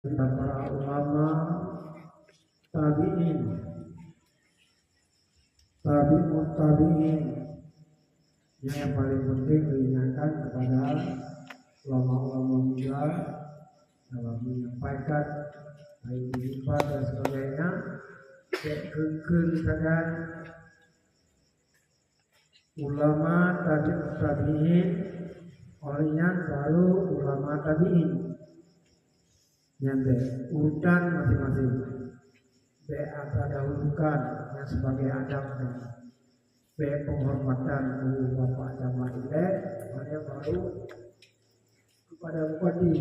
para ulama tabi'in, tabi'in yang paling penting diingatkan kepada ulama-ulama muda dalam menyampaikan baik lipat dan sebagainya. Kekerasan ulama tabi'in olehnya baru ulama tabi'in yang urutan masing-masing apa dahulukan yang sebagai adab dan penghormatan guru bapak jamaah ilek hanya baru kepada bupati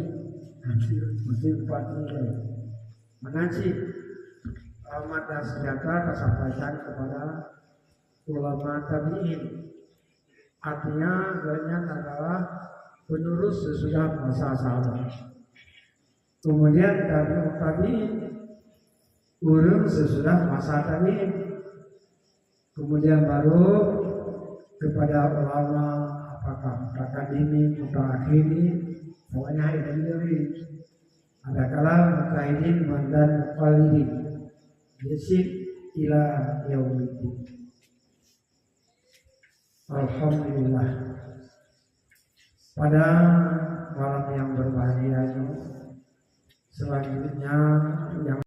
mesti bupati mengaji rahmat dan sejahtera tersampaikan kepada ulama tabi'in. Artinya kalian adalah penerus sesudah masa sahabat. Kemudian tabi'in urung sesudah masa tabi'in. Kemudian baru kepada ulama apakah mutaqaddimi, mutaakhiri, pokoknya ini ada kalam mutahidin dan muqallidin yasid ila yaumiddin. Alhamdulillah, pada malam yang berbahagia ini selanjutnya yang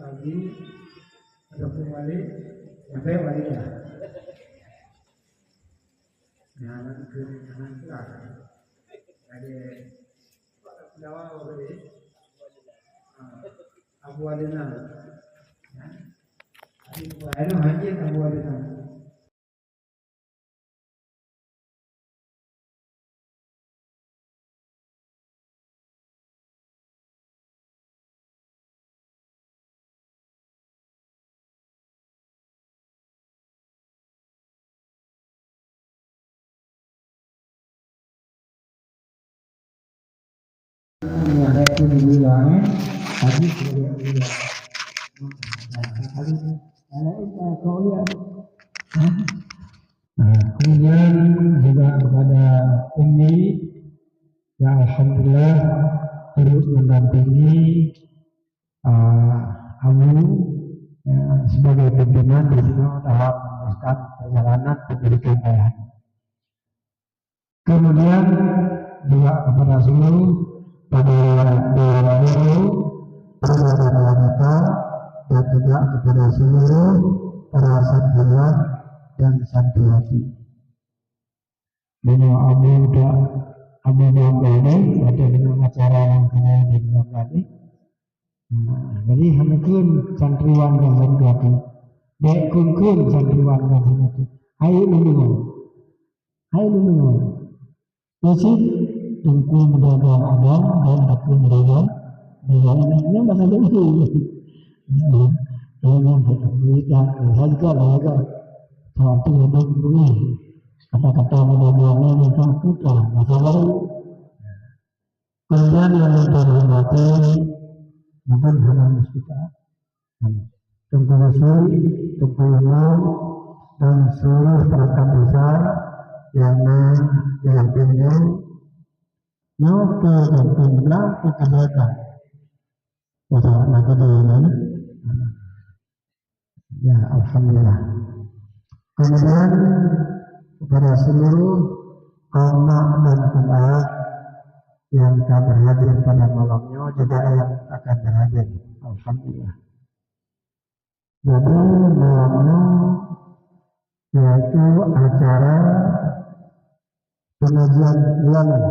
lagi ada kembali sampai walinya jangan ke jangan keras jadi Jawa boleh Abu Adina ya ini haji Abu Adina menghadapi wilayah tadi kemudian juga kepada ini ya alhamdulillah terus mendampingi Abu sebagai pimpinan di sini dalam meneruskan perjalanan pendidikan ayah. Kemudian juga kepada seluruh pada guru wanita dan juga kepada seluruh para santriwan dan santriwati. Dengan Abu Bangga ini ada dengan acara yang kena dilakukan. Jadi hamilkan santriwan dan santriwati, dekun santriwan dan santriwati. Hai mendengar. Masih tunggu mendagang ada dan aku mendagang ini bahasa dulu. Dengan kita harga harga suatu hidup ini kata-kata mendagannya tentang kita masalah. Kemudian yang terhormati bukan hanya kita, Tuan Rasul, Tuan Imam dan seluruh perangkat desa yang dihadirkan. Nyata dan pembelah kebaikan. Masalah lagi dengan ya alhamdulillah. Kemudian kepada seluruh kaum dan kaum yang akan berhadir pada malamnya juga yang akan berhadir. Alhamdulillah. Jadi malamnya yaitu acara pengajian bulanan.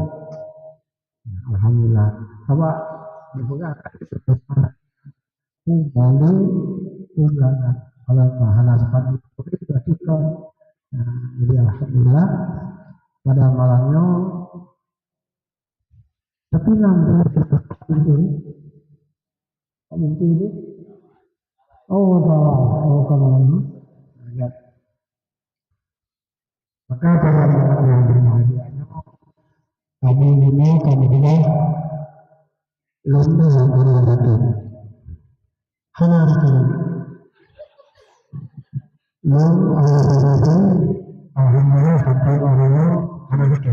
Alhamdulillah. Coba dibuka lalu bulanan. Kalau bahan seperti itu berarti jadi alhamdulillah pada malamnya. Tapi nanti mungkin ini kalau lihat maka pada malam yang berbahagianya kami ini lomba yang berlaku Hana itu, yang alhamdulillah sampai orangnya hana itu.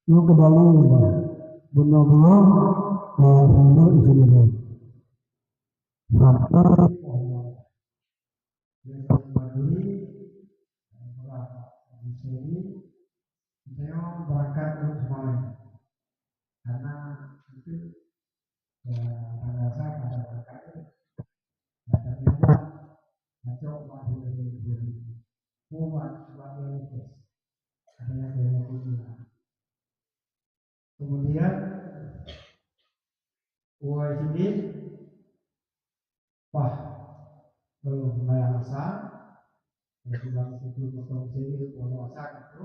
Yang kedua benar-benar menghindar itu sampai yang berdiri di sini saya berangkat untuk semuanya karena itu tanggal saya pada berangkat ada juga coba buat sebagai ada yang kemudian uang ini wah belum sembahyang asar ya sudah itu potong sini potong asar itu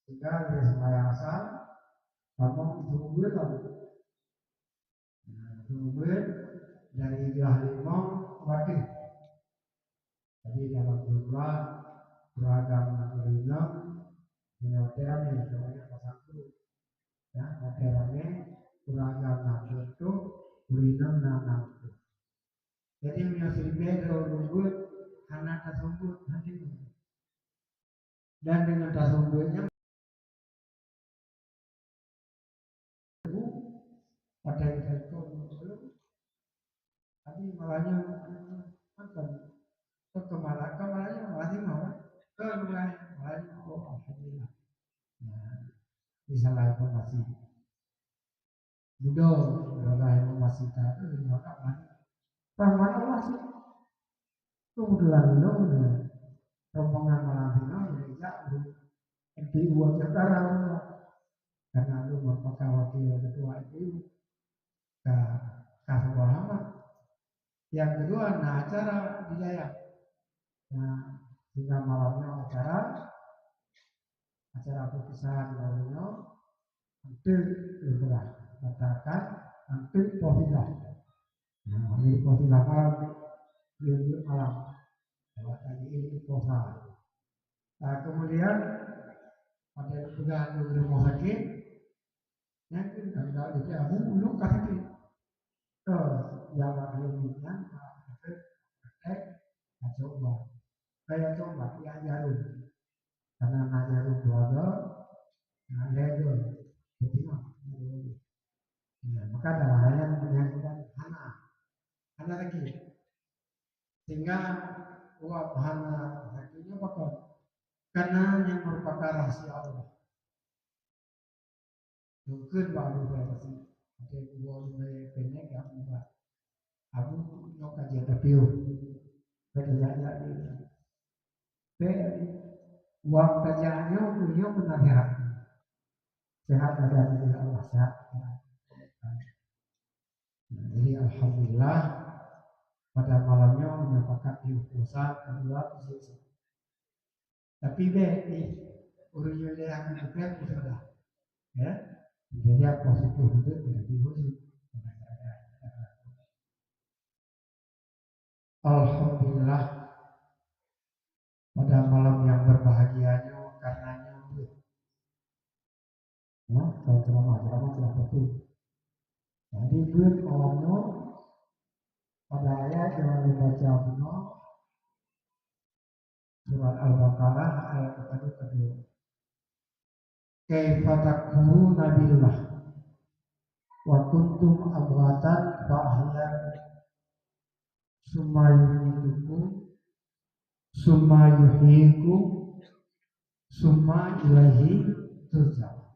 sehingga dia sembahyang asar kamu tunggu lagi tunggu dari jam 5 waktu jadi dalam jumlah beragam materinya menyatakan yang namanya pasangku ya materialnya beragam nafsu itu urinam dan nafsu jadi menyelesaikan tunggu karena tersebut nanti dan dengan tersebutnya pada itu tapi malahnya akan kemalahnya malahnya mau malahnya oh alhamdulillah bisa lah informasi Budo berada informasi tadi maka mana masih kemudian itu rombongan malam ini ya MPU Jakarta karena itu merupakan wakil ketua MPU ke Kasablanama. Yang kedua, nah acara di Jaya. Nah, hingga malamnya acara putusan lalunya hampir bergerak. Katakan hampir positif. Nah, ini positif malam, malam. Lewat tadi ini posa. Nah, kemudian pada pegang di rumah sakit, nanti kalau itu aku belum kasih ke Jawa Timurnya, coba saya coba ya jarum karena jarum keluarga nah jarum jadi maka dalam halnya menyangkut anak lagi sehingga uap hana akhirnya bakal karena yang merupakan rahasia Allah mungkin baru berarti ada dua pendek yang enggak aku mau kajian tapi kerjanya uang kerjaannya beliau benar sehat badan dari Allah sehat. Jadi alhamdulillah pada malamnya menyatakan puasa kedua puasa. Tapi urusan yang kita sudah ya jadi positif untuk menjadi khusus. Alhamdulillah pada malam yang berbahagianya karenanya ya kalau ceramah telah betul. Jadi buat malamnya pada ayat yang dibaca Abdullah surat Al-Baqarah ayat kedua. Kaifa takfuruna billah wa kuntum amwatan fa ahyaakum summa yumitukum summa yuhyikum summa ilaihi turja'un.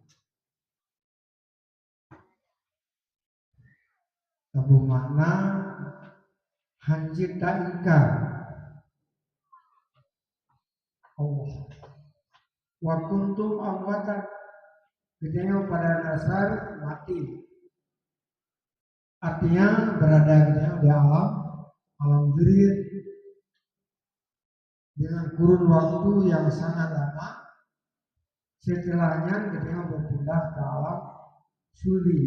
Abu makna hanjir tak ingkar Allah wa kuntum amwatan gedenya pada dasar mati artinya berada di alam gerir dengan kurun waktu yang sangat lama setelahnya gedenya berpindah ke alam sulbi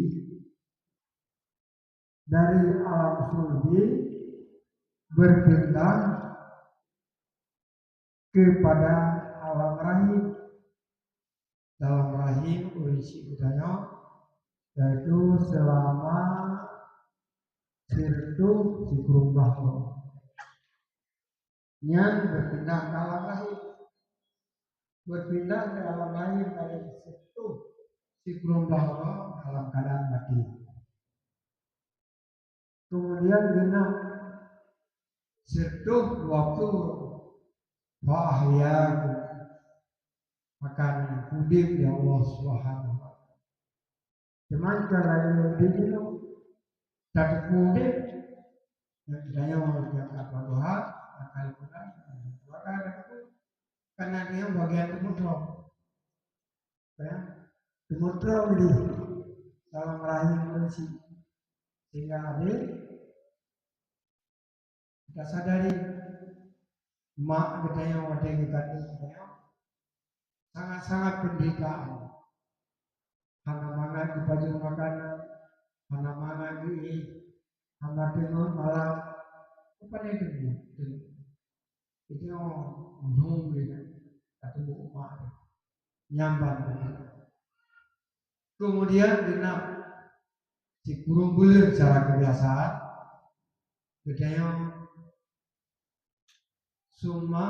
dari alam sulbi berpindah kepada alam rahim. Dalam rahim urisi udanya yaitu selama sirtu si kurubah nyan berpindah ke alam lain, berpindah ke alam lain dari sirtu si kurubah dalam keadaan mati. Kemudian dina sirtu waktu wahya akan hidup ya Allah Subhanahu wa taala. Cuman kalau hidup tak mudik yang tidaknya mengerjakan apa doa akan Quran maka itu karena dia bagian temudro ya temudro ini dalam rahim manusia sehingga ada kita sadari mak kita yang wadah kita sangat-sangat penderitaan. Mana-mana di baju makanan, mana-mana di hamba tidur malam, apa itu? Itu nung gitu, atau buku mak nyamban. Kemudian dina si kurung bulir secara kebiasaan, bedanya summa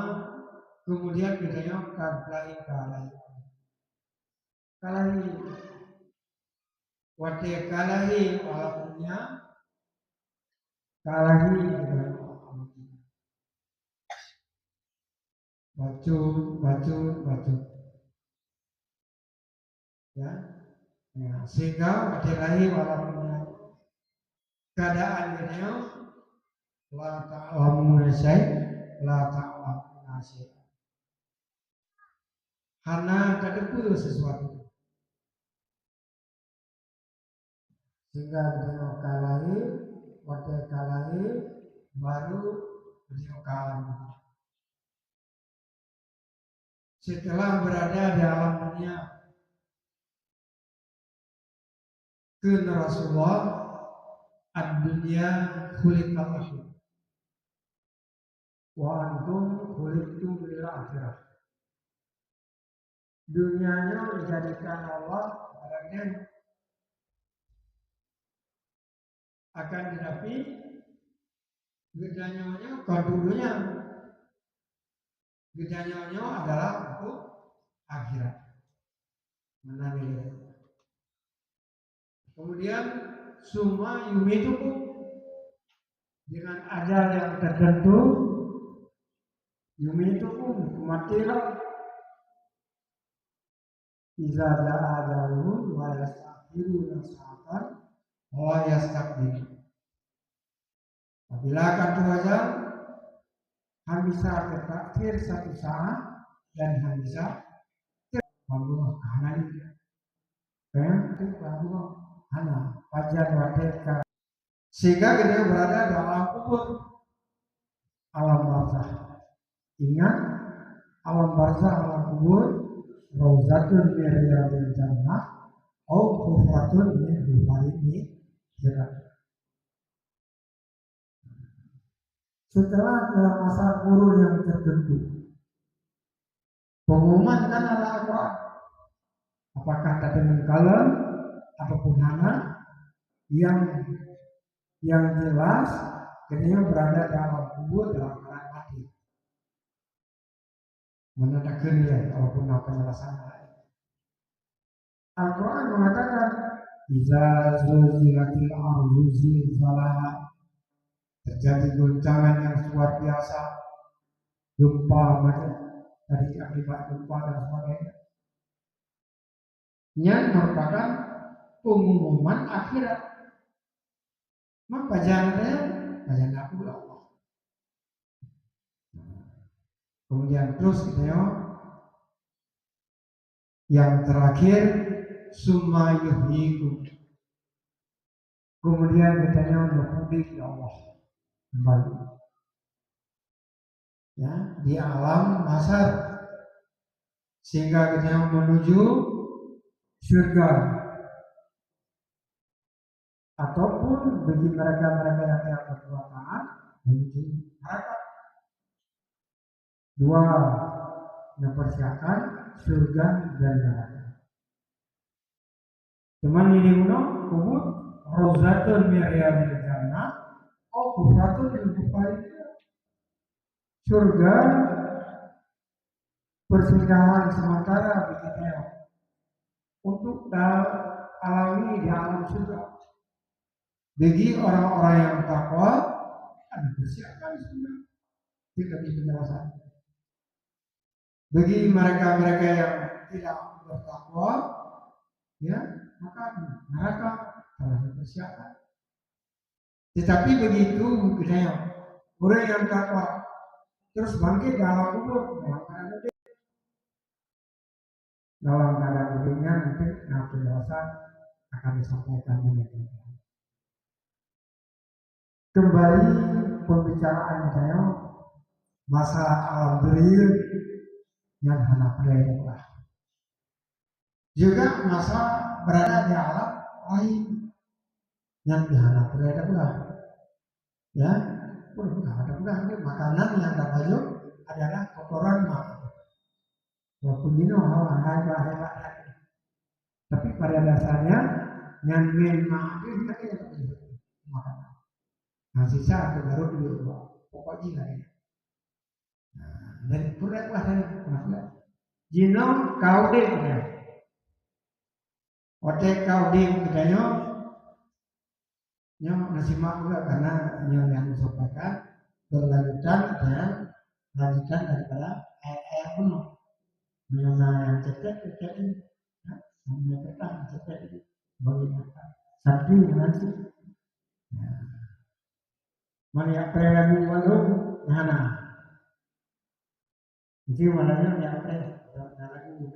kemudian bedanya kalahi wate kalahi walaupunnya kalahi baju ya, sehingga wate kalahi walaupunnya keadaan ini la ta'lamu syai la ta'lamu syai karena kadepul sesuatu sehingga beliau kalahi waktu kalahi baru beliau kalah setelah berada di alam dunia ke Rasulullah ad-dunya khuliqat lakum wa antum khuliqtum lil akhirah. Dunianya dijadikan Allah barangnya akan tetapi bedanya kedulunya bedanya adalah untuk akhirat menangi. Kemudian summa yumitukum dengan ajal yang tertentu yumitukum matilah iza ja'a ajaluhum wa yastakhiruna sa'atan wa yastakbir. Apabila akan ajal bisa terakhir satu saat dan bisa Allah kahanan itu Allah hana wajar wadeka sehingga kita berada di alam kubur alam barzah. Ingat alam barzah alam kubur rauzatun min riyadil jannah au hufratun min hufarini jannah. Setelah dalam masa kurun yang tertentu, pengumuman kan Al-Quran. Apakah datang kalam ataupun hana yang jelas dia berada dalam kubur dalam keadaan mati. Menandakan ya walaupun penjelasan lain. Al-Quran mengatakan iza zulzilatil ardu zilzalaha, terjadi goncangan yang luar biasa, gempa macam tadi akibat gempa dan sebagainya. Yang merupakan pengumuman akhirat. Maka bacaannya aku Allah. Kemudian terus yang terakhir summa yuhyikum. Kemudian katanya menghubungi Allah kembali. Ya, di alam mahsyar sehingga kita menuju surga ataupun bagi mereka-mereka yang berbuat taat menuju neraka. Dua mempersiapkan surga dan neraka. Cuman ini kubur rozatun min riyadil jannah Ufratun lil kuffari. Surga persinggahan sementara begitu untuk alami di alam surga. Bagi orang-orang yang takwa ada persiapan surga tidak penjelasan. Bagi mereka-mereka yang tidak bertakwa, ya maka neraka telah dipersiapkan. Tetapi begitu budaya orang yang takwa terus bangkit dalam kubur dalam keadaan dunia nanti penjelasan akan disampaikan ini. Kembali pembicaraan saya masalah alam real yang hendak berada. Juga masalah berada di alam lain yang hendak berada pula. Ya, ada pula makanan yang terbaik adalah kotoran mak. Walaupun ini hebat. Tapi pada dasarnya yang mak itu tidak makanan. Nah, sisa itu baru dulu pokoknya lah ya. Nah, dan pura masalah jinom kau deh ya. Otek kau deh katanya. Yang nasi mak juga karena yang disampaikan berlanjutan dan lanjutan daripada ayat penuh. Yang cetek ini, sampai petang cetek ini bagaimana? Satu nanti. Mana prelagu walau mana? Jadi malahnya yang prelagu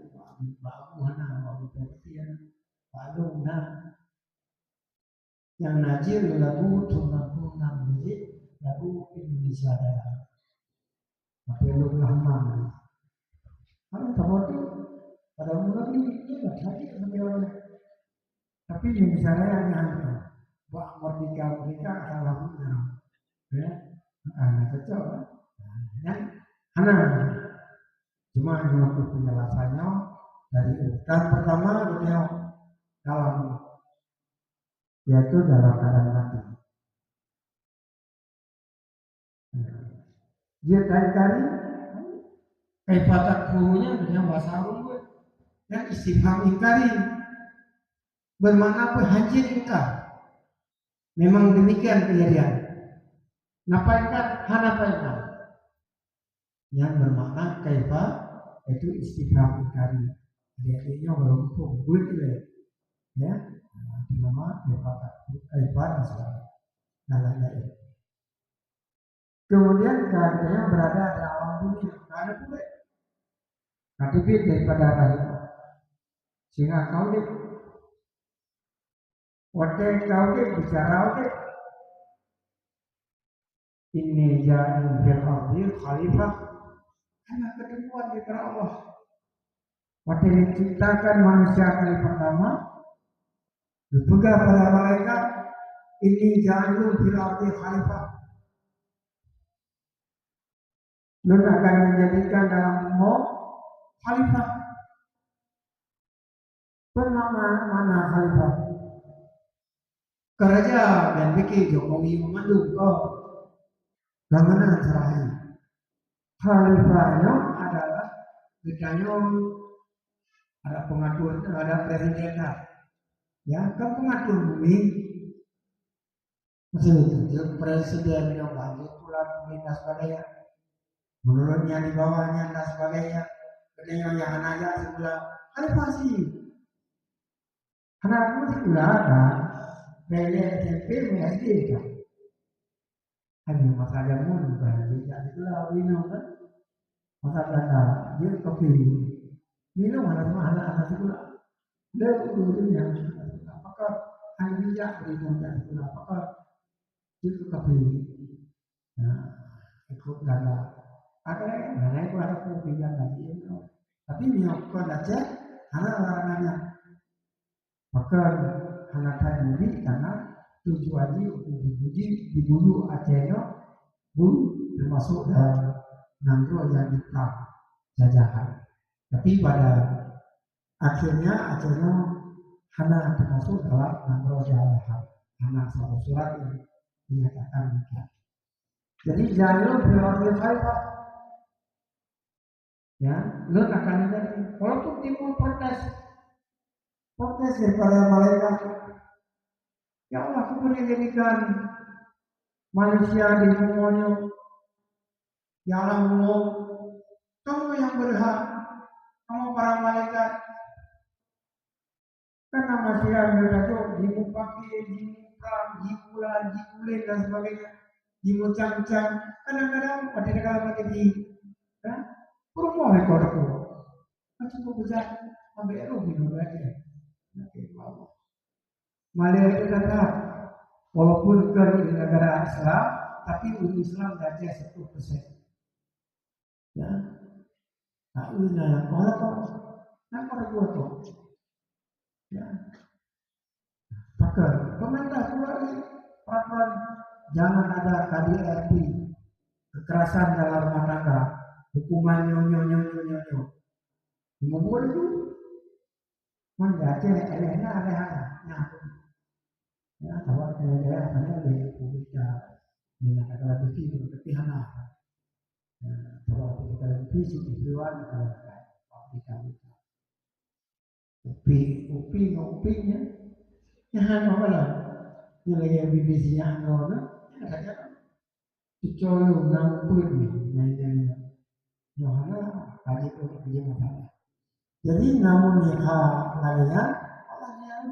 babu mana babu persian balu na yang najir lagu tunaku namiji lagu Indonesia dah. Tapi lu lama. Kalau tahu tu pada mula ni dia dah jadi sebenarnya. Tapi Indonesia dah yang buat merdeka adalah benar. Ya, anak kecil kan, anak cuma penjelasannya dari urutan pertama gitu dalam yaitu dalam keadaan mati. Dia kali kaifatat kuhunya dengan bahasa Arab dan istifham ingkari bermakna hancur ingkar. Memang demikian kejadian. Napaikan, hanapaikan yang bermakna kaifa itu istifham ingkari. Dia belum buat ya. Nama kaifa masalah lain. Kemudian keadaannya berada di alam dunia, ada pula. Tapi daripada tadi, sehingga kau deh, bicara ini jalan fil ardi khalifah karena ketentuan dari Allah. Waktu diciptakan manusia kali pertama dipegang pada malaikat ini jalan fil ardi khalifah. Nun akan menjadikan dalam umum khalifah. Mana khalifah? Kerja dan bikin Jokowi memandu. Bagaimana terakhir? Khalifahnya adalah bedanya ada pengatur, ada presiden, ya kan pengatur bumi. Maksudnya presiden yang banyak pula pemerintah sebagainya, menurutnya di bawahnya dan sebagainya. Bedanya yang anak sebelah khalifah sih. Anak masih pula ada dari SMP SD kan. Hanya masalah mun bukan tidak itulah minum kan masalah dia kopi minum ada anak itu lebih yang apakah hanya bijak minum dan itu apakah itu kopi ikut ganda ada itu ada kopi yang lagi tapi minum kau aja anak-anaknya maka anak tadi karena tujuannya untuk dibunuh Acehnya termasuk dalam Nangro yang diperang jajahan. Tapi pada akhirnya Acehnya hanya termasuk dalam Nangro jajahan. Karena suatu surat yang dinyatakan Jadi jalur prioritas Khalifah, ya, lu akan jadi. Walaupun timbul protes daripada malaikat, ya Allah, aku boleh jadikan manusia di semuanya, ya Allah, kamu yang berhak, kamu para malaikat, karena masih ada jimu pakai, jimu perang, jimu bulan, jimu bulan dan sebagainya, jimu cang-cang, kadang-kadang pada kalau jadi, kan, rumah rekor aku, macam aku berjalan, sampai aku minum lagi, Malaysia itu kata, walaupun ke negara Islam, tapi umat Islam saja 1%. Ya, nah ini yang kalau buat tuh, ya, maka pemerintah keluar peraturan jangan ada KDRT, kekerasan dalam rumah tangga, hukuman nyonya, dimulai itu, mengajar elehnya ada, ya, kalau daerah mana lebih publiknya, minat agama TV tapi hana. Kalau kita visi di luar kalau kita upinya yang apa lah nilai BBC-nya apa ada dicolo ngampun nih Yohana kaji itu dia masalah jadi namun ya kalian Allah yang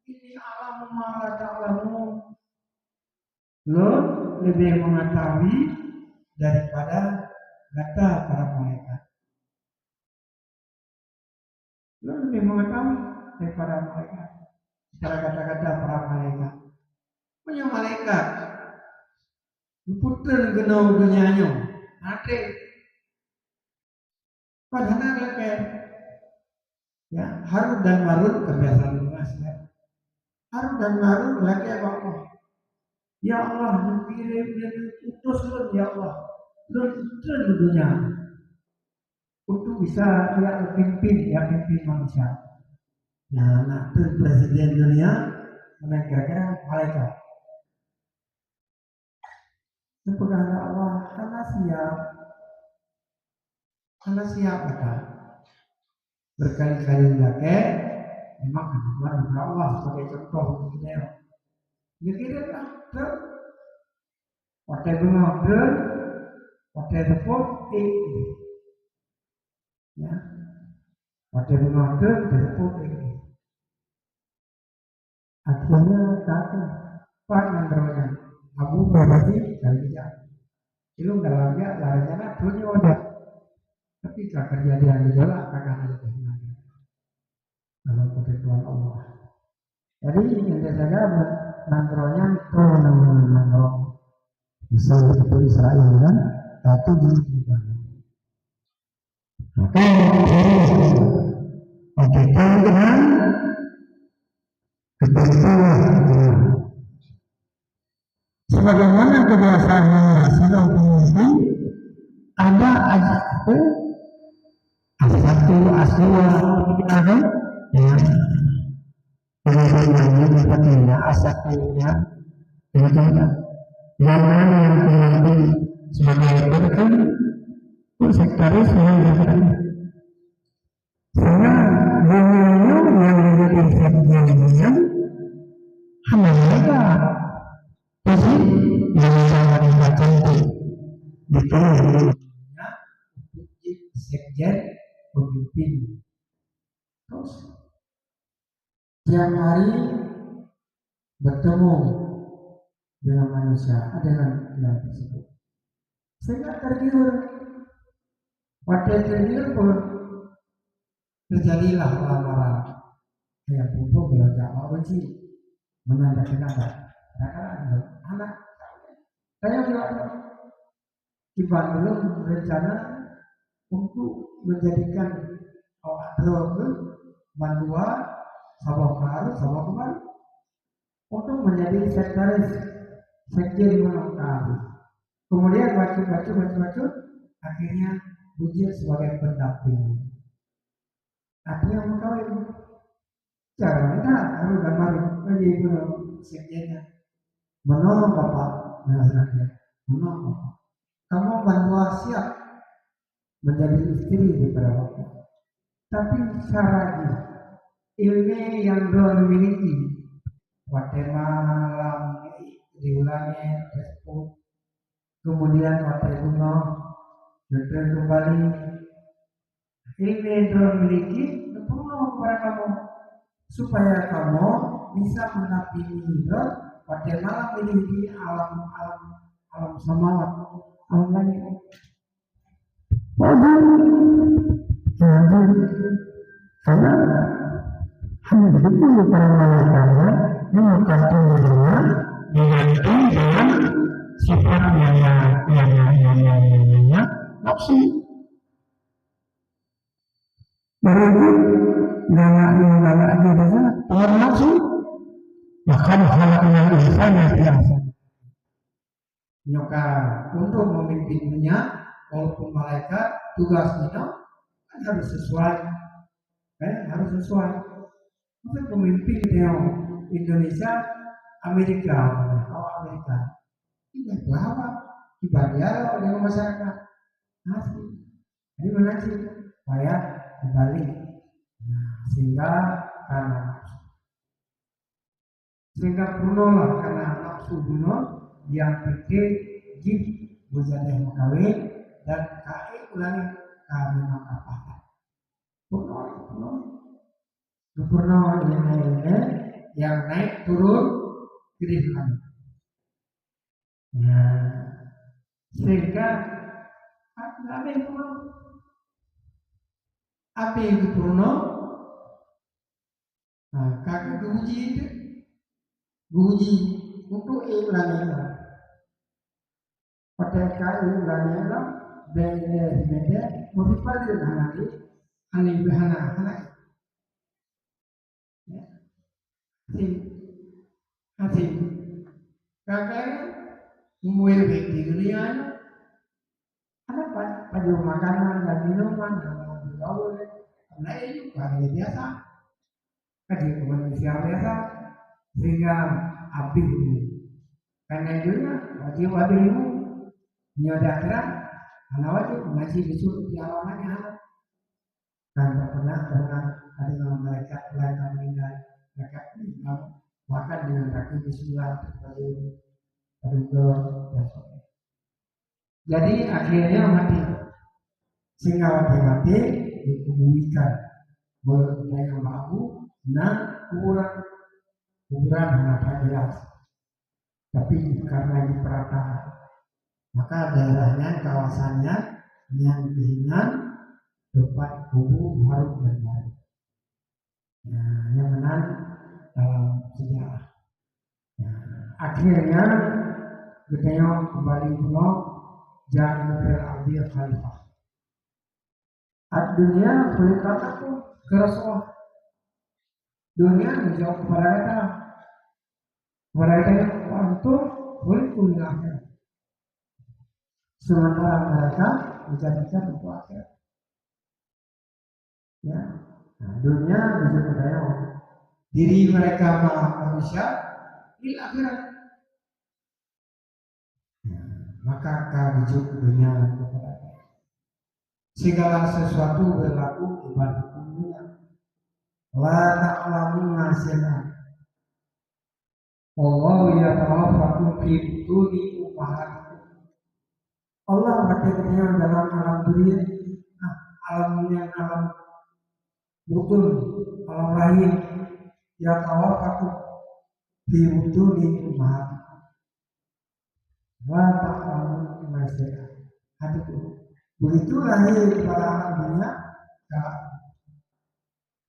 ini alam malah ta'lamu lo lebih mengetahui daripada kata para malaikat. Lo lebih mengetahui daripada malaikat. Secara kata-kata para malaikat. Punya malaikat. Puter genau dunianya. Nanti. Padahal kayak ya Harun dan Marun kebiasaan luasnya. Harun dan Marun lagi apa? Ya Allah, mengirim dan utus lu ya Allah. Lu utus dunia. Untuk bisa pimpin manusia. Nah, nanti presiden dunia menegakkan malaikat. Sepegang Allah, karena siap kata. Berkali-kali lagi, memang kebutuhan Allah sebagai contoh untuk kita. Ya kita lah, waktu bengobrol, waktu tepuk, ya, waktu bengobrol, tepuk, akhirnya kata Pak Mandronya Abu Bakar kali tidak itu nggak lagi larinya dunia udah tapi tak kejadian di jalan akan ada kehilangan dalam ketentuan Allah jadi intinya saja Mandronya itu Mandro misal itu Israel kan satu di maka pakai dengan ketentuan sebagaimana kebiasaan Rasulullah ada satu aswa ada ya kemudian pentingnya asatunya kemudian yang mana yang menjadi sebagai berkan sekretaris yang berkan sehingga yang menjadi sekretarisnya hanya mereka jadi yang sangat cantik dipilih untuk sekjen pemimpin terus tiap hari bertemu dengan manusia dengan yang tersebut sehingga tergiur pada tergiur pun terjadilah lamaran yang pupuk belajar apa sih menandakan apa anak saya bilang di Bandung berencana untuk menjadikan drone bantuan Sabah kemarin untuk menjadi sekretaris sekjen Menangkawi. Kemudian baca akhirnya Bujir sebagai pendamping. Artinya mengetahui caranya harus dan baru menjadi sekjennya. Menolak Bapak nasihatnya. Kamu bantua siap menjadi istri daripada bapak. Tapi syaratnya ilmu yang dia miliki, Guatemala, diulangi, respon, kemudian Guatemala, dan kembali ilmu yang dia miliki, perlu kepada kamu supaya kamu bisa menapingi dia. Guatemala memiliki alam samawat, alam langit. Karena hanya begitu para wanitanya menemukan dirinya digantung dengan sifat yang nafsu. Berikut galak biasa pengaruh nafsu. Bahkan halaknya insan yang biasa. Nyoka untuk memimpinnya, walaupun malaikat tugasnya kan harus sesuai. Harus sesuai. Untuk pemimpin Indonesia, Amerika, tidak berapa ibadah dengan masyarakat asli. Jadi mana sih? Supaya kembali, sehingga karena bunuhlah karena nafsu bunuh yang penting jib muzadah kawin dan kai ulangi kawin apa Purno ini yang naik turun kiriman. Sehingga apa yang Purno kakak guji untuk ilannya. Pada kai ulannya beda motivasi nanti aneh bahana. Hati kakak memulai di dunia ada pada makanan dan minuman dan bergaul karena itu karena biasa kaji manusia biasa sehingga api karena itu wajib ilmu nyadar karena wajib mengaji disuruh di alamannya dan pernah ada mereka lain meninggal mereka makan dengan kaki bismillah paduka dan sebagainya. Jadi akhirnya mati. Sehingga mati dikuburkan berbayang bahu kuburan mata jelas. Tapi karena diperata maka daerahnya kawasannya yang kehinaan tempat kubur harus berbaru. Yang menang dalam sejarah. Akhirnya kita kembali pulau jangan berarti khalifah. Dunia boleh kata tu kerasuah. Dunia menjawab kepada kita. Mereka untuk boleh kuliah. Sementara mereka menjadikan untuk akhirat. Dunia menjadi budaya diri mereka manusia di akhirat. Maka karujuk dunia kepada segala sesuatu berlaku di balik dunia. La ta'lamu nasihat. Allah ya ta'afakum fi butuni ummahatikum. Allah berkata dalam alam dunia, alam butun, alam lahir, ya ta'afakum fi butuni ummahatikum. La ta'lamu nasihat. Begitu lahir pada alam dunia,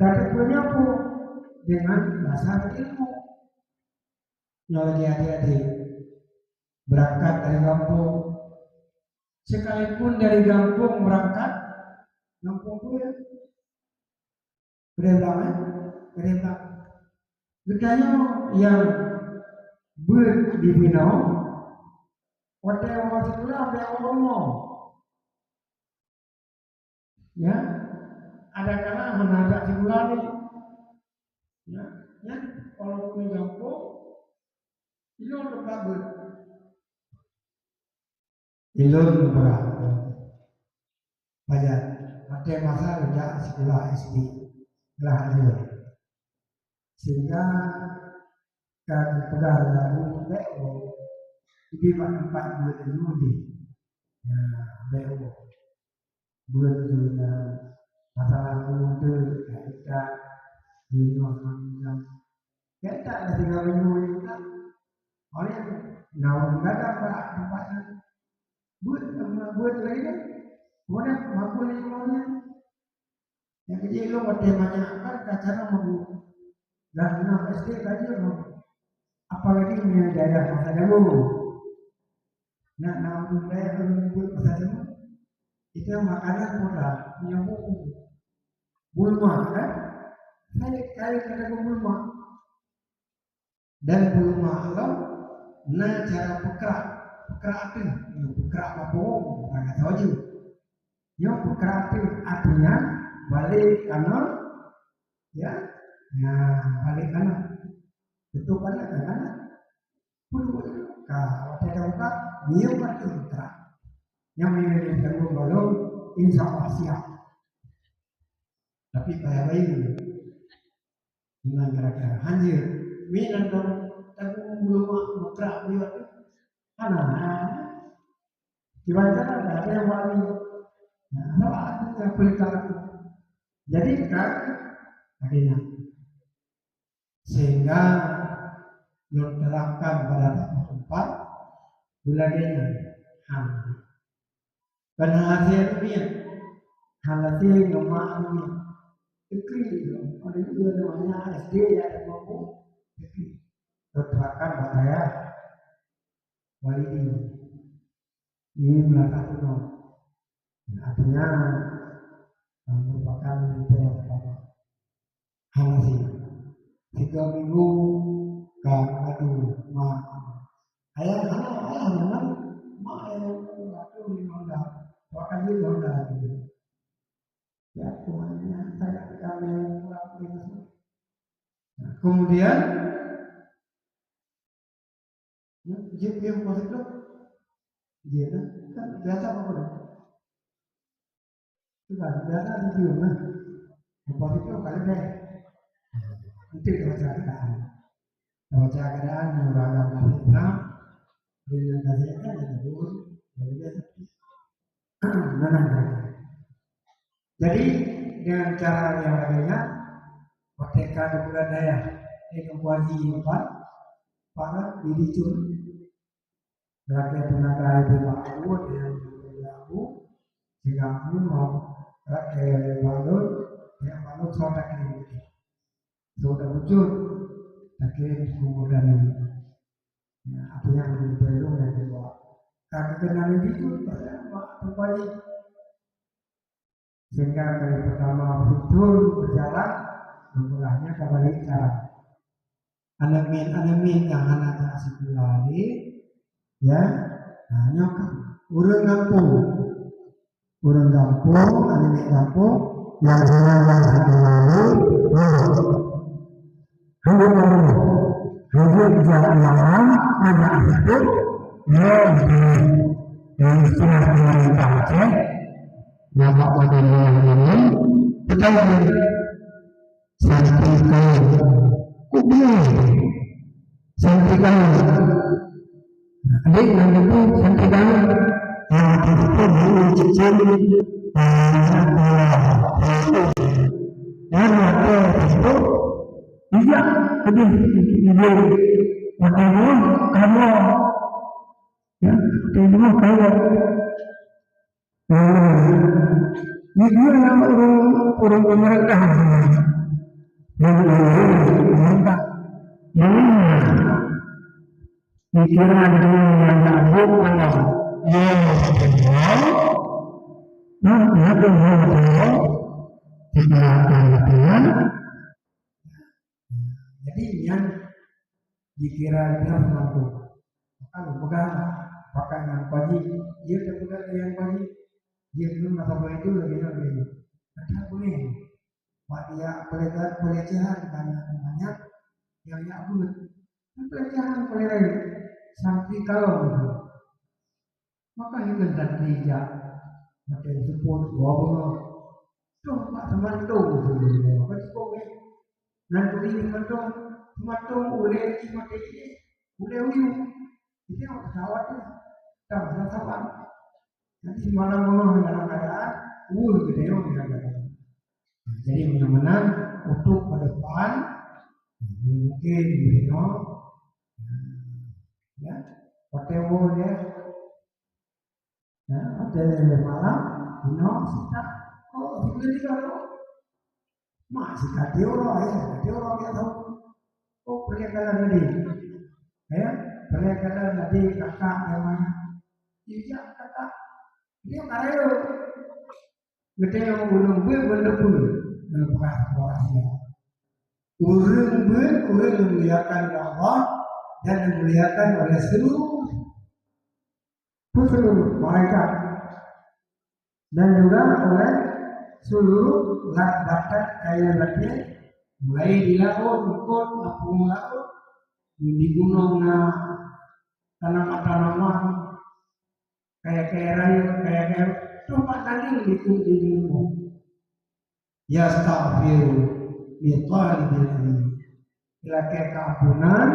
tapi punya pun dengan dasar ilmu. Yang adik-adik berangkat dari kampung, sekalipun dari kampung berangkat, kampung pun kereta. Bedanya yang berdibina, waktu yang masih pulang ada ngomong. Ya, ada kala menabrak simulasi. Ya, kalau punya kampung, ini untuk kabut. ilun berat banyak ada masa sejak sekolah SD telah ada sehingga kan pegang lalu BO jadi empat bulan Juli BO bulan Juli masalah muda kita di Nusantara kita ada 3 minggu kita oleh naung nggak ada tempatnya buat lagi kan kemudian mampu lingkungannya yang kecil lo temanya kan acara mau dan 6 SD kaji lo apalagi punya daerah masa dulu nak naung daerah buat masa dulu itu makanan murah punya buku bulma kan saya kena bulma dan bulma alam nah cara pekrak tu pekrak apa nggak tahu juga yang pekrak tu artinya balik kanan ya balik kanan betul kanan puluh kalau tidak buka dia pasti pekrak yang menjadi tanggung balong insya Allah siap tapi baik dengan kira-kira hancur minat dong tanggung belum pekrak dia dibaca ada yang wali yang beritahu jadi kan akhirnya sehingga diterapkan pada tempat bulannya dan hasil ini hasil nomornya itu ada juga namanya SD ada mampu diterapkan pada wali ini melakukan artinya merupakan yang pertama hasil 3 minggu kan aduh ayah bahkan dia honda ya semuanya saya kami kemudian dia positif dia kan biasa apa itu kan biasa di rumah positif kali deh itu baca keadaan yang beragam Islam dengan kasihnya yang dulu jadi dengan cara yang lainnya ketika di bulan daya ini kewajiban para didicur rakyat tenaga di Paku yang berlaku jika aku mau rakyat balon yang balon suara ini sudah wujud tapi kemudian artinya belum yang kedua karena kenal itu kembali sehingga dari pertama betul berjalan memulainya kembali cara anamin yang anak asik lari ya nyokap urang kampung anamin kampung yang Hanya jalan ada itu yang setengah pemerintah Aceh nama pada ini kita sampaikan sampaikan adik nanti sampaikan itu dulu cicil dan waktu itu iya tadi ibu kamu ya itu kamu dia nama orang pemerintah pemerintah dikira dengan tabung Allah jadi yang dikira mampu kalau pegang pakai yang pagi dia terpegang yang pagi dia belum atau itu lebih tidak boleh dia pelecehan banyak yang nyabut pelecehan sampai kalau maka hilang tadi ya macam support gua tu pak teman tu apa tu nanti ini teman tu boleh macam ini boleh uyu ini orang pesawat tu tak pesawat nanti semalam malam dalam keadaan gede orang keadaan jadi benar-benar untuk ke depan mungkin ya hotel ya hotel malam kita sini kalau masih kati orang dia tahu perniagaan tadi ya perniagaan tadi kakak namanya iya kakak dia karayo gede yang belum pun Urung memuliakan Allah dan dimuliakan oleh seluruh malaikat dan juga oleh seluruh bakat kaya batin mulai di laut, ikut lapung laut di gunung tanaman kayak rayu kayak tempat tadi di gunung ya astaghfir Biqalibil ilmi ila keampunan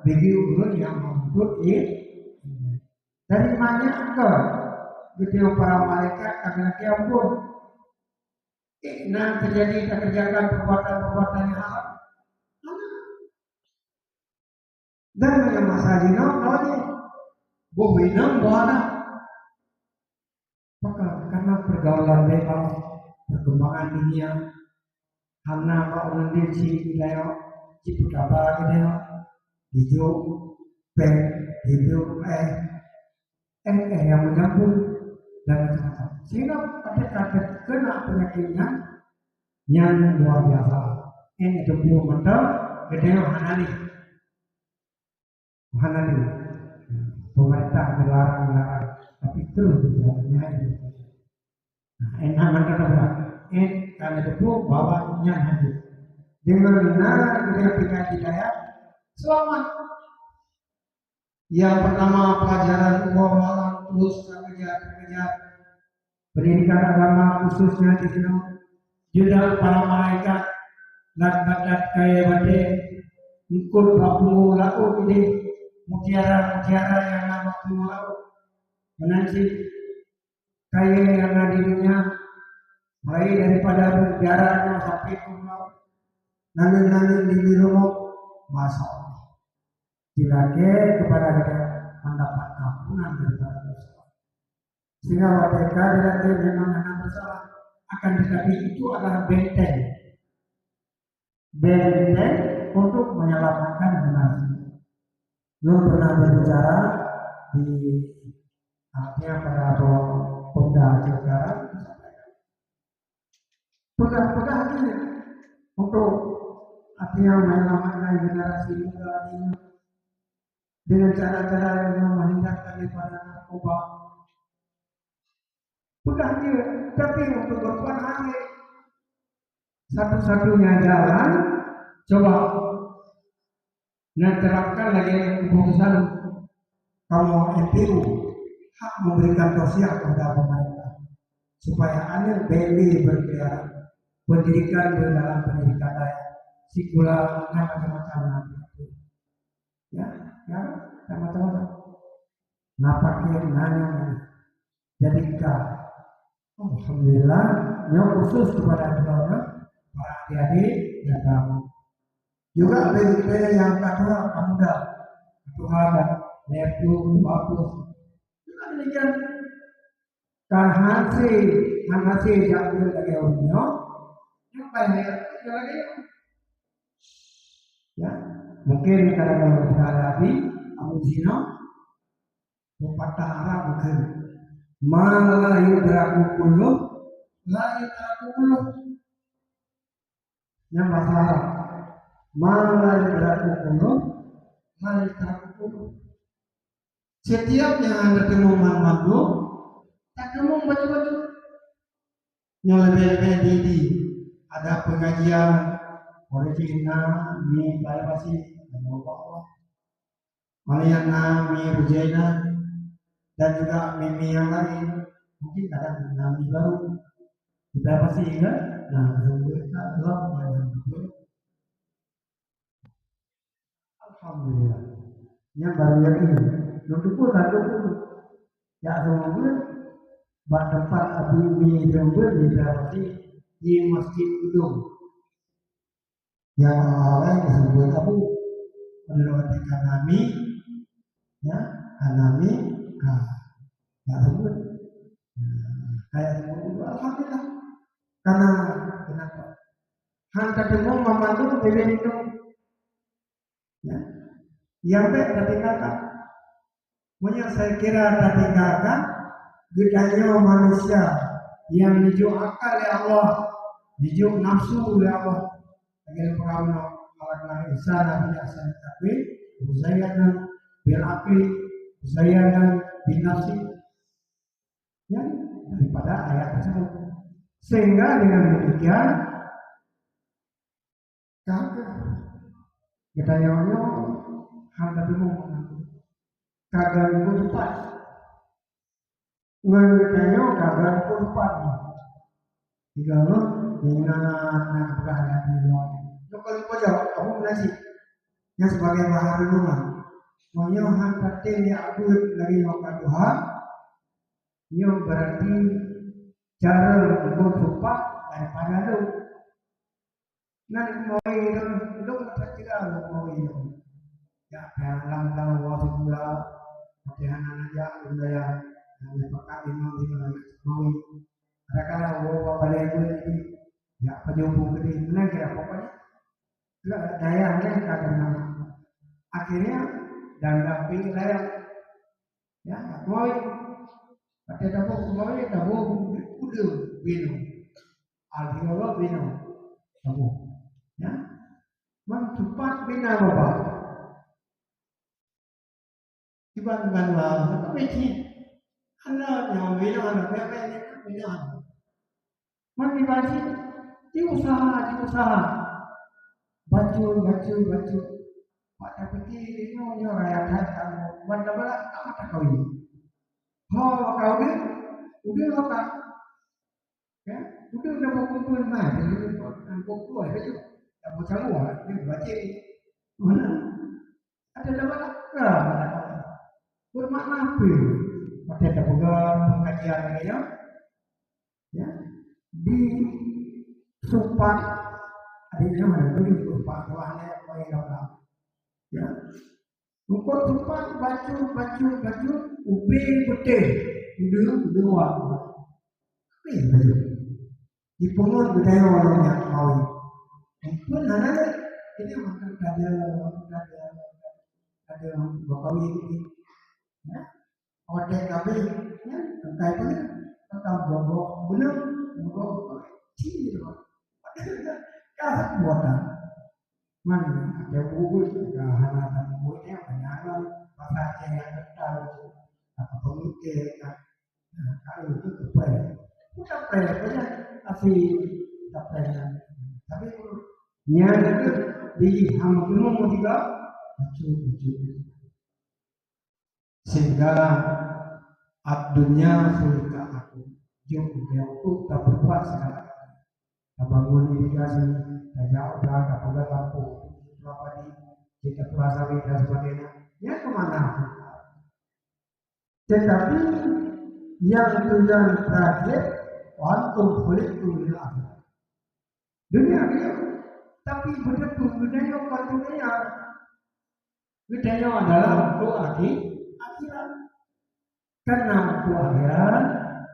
bagi ulun yang menuntut ilmu dari mana ke video para malaikat karena keampun terjadi kerjakan perbuatan yang haram dan yang masalahnya lagi bohong bohana maka karena pergaulan bebas perkembangan dunia karena Pak Undir si wilayah Ciputaba gitu hijau peng hijau yang menyambung dan macam-macam sehingga pada kena penyakitnya yang luar biasa ini 20 meter gede hanani pemerintah melarang tapi terus berjalannya ini enak meter karena itu bawahnya hadir dengan benar ketika hidayah selamat yang pertama pelajaran malam terus kerja pendidikan agama khususnya di sini juga para malaikat bakat kaya bade ikut baku laku ini mutiara yang nama baku laku menanti kaya yang adilnya mulai daripada berjarahnya sampai pulau nanti di rumah masya Allah silakan kepada kita mendapat ampunan daripada dosa sehingga mereka tidak memang anak bersalah akan tetapi itu adalah benteng untuk menyelamatkan generasi belum pernah berbicara di artinya pada pemuda sekarang pegang ini untuk artinya menyelamatkan generasi muda ini dengan cara-cara yang menghindarkan daripada narkoba. Pegang dia, tapi untuk berbuat hati satu-satunya jalan coba terapkan lagi keputusan kamu MPU hak memberikan tausiah kepada pemerintah supaya ada beli berkeliaran pendidikan dalam pendidikan daya sikular macam-macam ya sama-sama napakin nanya jadikan alhamdulillah yang khusus kepada para adik-adik dan kamu juga bagi yang kedua pemuda Tuhan dan lepu bagus juga demikian kan hasil yang dari orangnya yang banyak lagi ya mungkin kalau kita hadapi Abu Zino pepatah Arab mungkin malah yudraku kullu la yudraku kullu yang masalah malah yudraku kullu la yudraku kullu setiap yang anda ketemu madu tak ketemu baju-baju yang lebih-lebih di ada pengajian original di Bayabasi dan Allah Maliana mi Rujaina dan juga mimi yang lain. Mungkin kadang nabi baru kita pasti ingat. Nah, kita belum mengenal. Alhamdulillah. Yang baru yang ini. Untuk pun tak pun. Ya semua bak tempat abimi jemput di pasti di masjid Udung. Yang awalnya disebut Abu menurut Kanami, ya Kanami, ya sebut. Kayak sebut alhamdulillah. Karena kenapa? Hantar demo memandu pilih itu, ya. Yang baik tapi kakak. Punya saya kira tapi kakak gedanya manusia yang dijuk akal oleh Allah, dijuk nafsu oleh Allah. Agar pengamal Allah insana bil ahsan taqwim, uzayyanan bil aqli, uzayyanan bin nafsi. Ya, daripada ayat tersebut. Sehingga dengan demikian kita nyonya hal dulu kagak lupa ngan kita nyonya kagak lupa jika lo dengan nak berada di luar lo kalau lupa jawab kamu nasi yang sebagai bahan renungan nyonya hal penting yang aku lagi mau Tuhan yang berarti cara untuk lupa daripada lo nanti mau itu lo ketika lo mau itu ya dalam waktu pula anak aja budaya yang pakai imam di mau ada kala bawa balai ini ya penyambung gede mana kira pokoknya nggak dayanya karena akhirnya dan tapi saya ya mau pakai dapur mau udah minum alhamdulillah minum kamu ya mencepat bina bapak dibandingkan lah, apa ini? Anak yang bina anak bebek ini bina. Mana dibagi? Diusaha. Baju. Pada pikir ini orang yang kamu, mana amat kau ini. Oh kau ni, udah tak? Ya, udah mau kumpul mana? Kumpul aja tu. Tak mau cakap, dia baca. Mana? Ada dapat apa? Bermakna apa? Pada pegang pengajian lagi ya, di sumpah adanya mana tu di sumpah Tuhannya apa yang dapat, ya. Untuk sumpah baju, ubi putih, udah waktu, baju. Di pungut budaya orang yang mau, pun ada ini makan ada bakawi ini. Ya, order kami, ya, kayak mana? Kalau bobok belum, bobok ciri, kalau buatan, mana ada bubur, ada halaman buburnya, banyak pasar yang kental itu, apa pemutih, kalau itu kepada, kita pernah punya, tapi kita pernah, tapi nyala itu di hampir juga, lucu. Sehingga abdunya sulika aku jauh yang tu tak berbuat sekarang tak bangun irigasi tak jauh dah tak pegang lampu apa di kita pelasawi dan sebagainya ya kemana tetapi yang tujuan terakhir wantum kulit dunia dunia tapi betul budaya bukan budaya adalah untuk akhirat. Karena untuk akhirat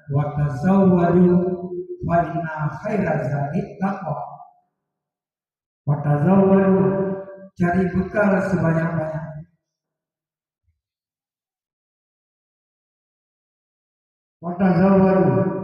wa tazawwadu fa inna khairaz zadi taqwa. Wa tazawwadu cari bekal sebanyak-banyaknya. Wa tazawwadu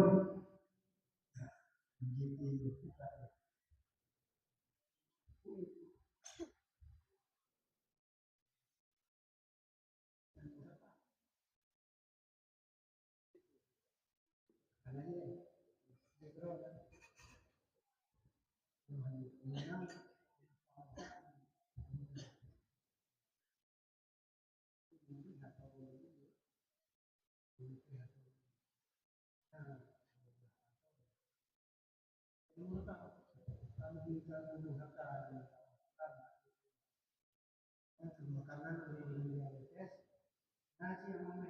Makanan oleh nasi yang mana?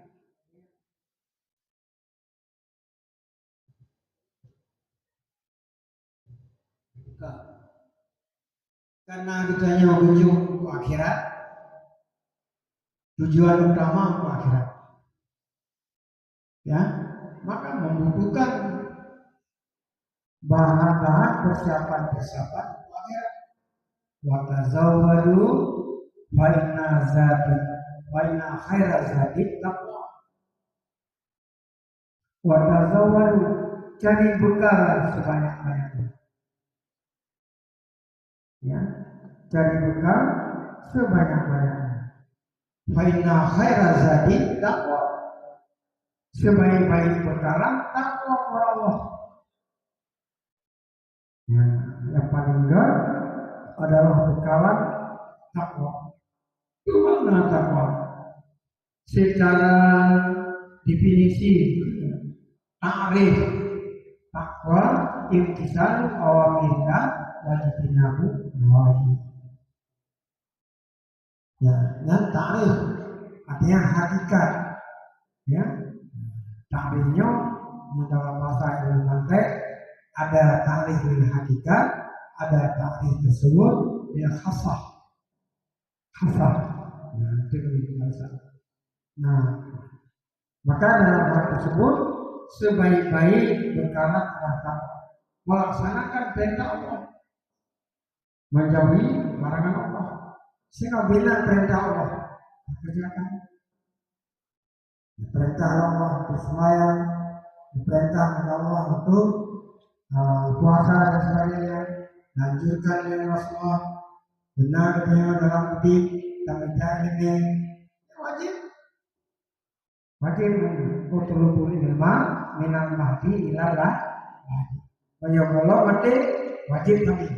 Karena kita hanya menuju ke akhirat, tujuan utama ke akhirat, ya, maka membutuhkan bahan-bahan persiapan ke akhirat. Wa tazawwadu fa inna khaira zadi taqwa. Wa tazawwadu, cari bekal sebanyak-banyaknya. Ya, cari bekal sebanyak-banyaknya. Fa inna khaira zadi taqwa. Sebaik-baik bekalan takwa kepada Allah. Ya, yang paling enggak adalah bekalan takwa. Itu mana takwa? Secara definisi ta'rif takwa imtisalu awamirillah wa jitinabu nawahi. Ya, dan ta'rif artinya hakikat. Ya, ta'rifnya dalam bahasa ilmu mantek ada ta'rif bil hakikat, ada ta'rif tersebut bil khasah. Khasah. Nah, itu bahasa. Nah, maka dalam hal tersebut sebaik-baik bekalan adalah melaksanakan perintah Allah, menjauhi larangan Allah. Sehingga bila perintah Allah dikerjakan, perintah Allah untuk sembahyang, perintah Allah untuk puasa dan sebagainya, lanjutkan dengan Rasulullah, benar dengan dalam budi, dan ini wajib utulubul ilma minal mahdi ilalah wajib. Kalau mati wajib kami.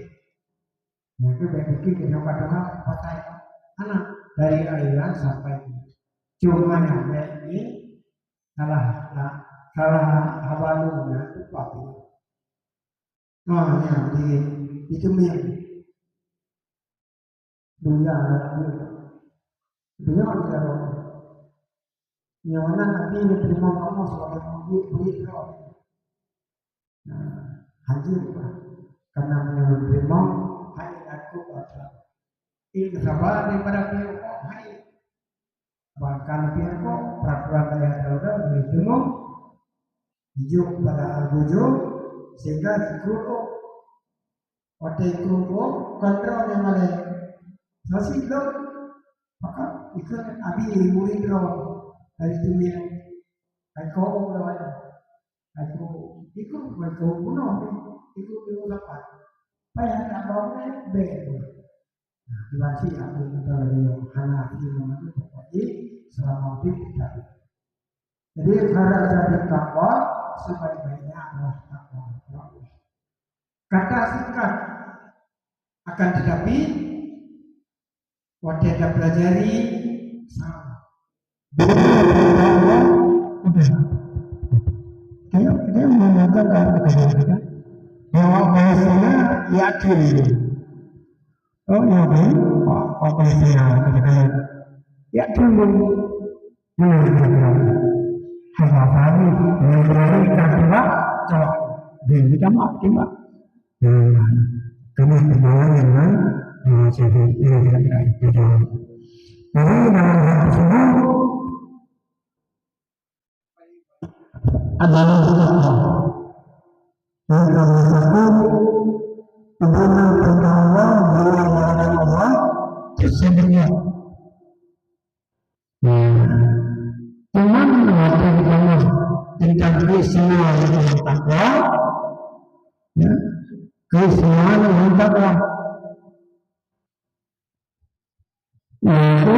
Itu berarti kita pada pakai anak dari ayat sampai cuma nyampe ini salah habalunya itu pakai. Oh ya itu mir. Dunia ada yang mana nanti diterima kamu sebagai murid roh. Nah, hancur karena menerima hai aku baca. Ini sabar daripada pihak hai. Bahkan pihak peraturan daya darurat berhitung hidup pada al-wujud sehingga dikutuk pada kutuk kontrol yang ada masih belum maka ikut abi murid roh dari dunia kau lawan aku ikut kau bunuh ikut diulapan payah tak bawa bel dibaca aku dari Hanafi itu pokoknya selama kita jadi cara jadi takwa sebaik-baiknya adalah takwa Allah. Kata singkat akan tetapi waktu kita pelajari sama dia mengatakan kepada bahwa bahasanya yakin. Oh yakin, apa saya katakan yakin menurut hal-hal yang berarti kita jawab dan kita maksimal. Kami berdoa dengan jadi ini kita dalam hal tersebut adalah Allah. Dan dalam satu perintah Allah, melarang Allah sesungguhnya. Cuman mengatakan tentang keistimewaan yang takwa, ya, keistimewaan yang takwa. Yaitu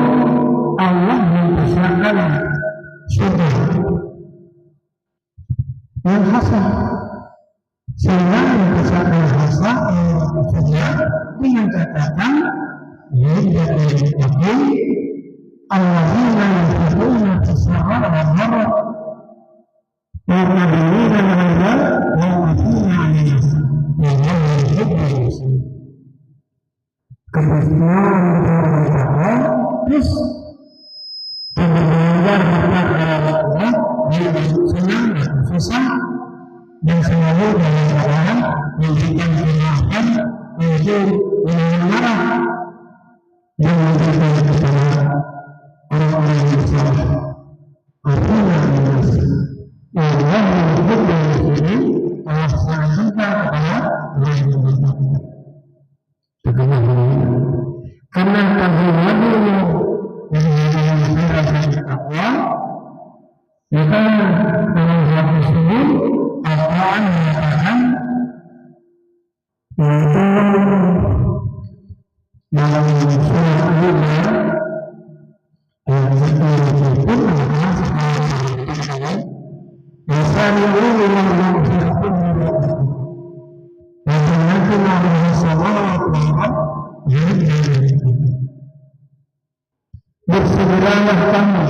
Allah mempersiapkan surga yang hasan sehingga mempersiapkan hasan dengan catatan Allahumma yafiruna tisna'a wa marra dalam hal tersebut Al-Quran mengatakan yaitu dalam surah Al-Baqarah ayat 10 pun mengatakan Wasari'u ila maghfiratin min rabbikum wa jannatin 'arduha as-samawati wal ardu bersegeralah kamu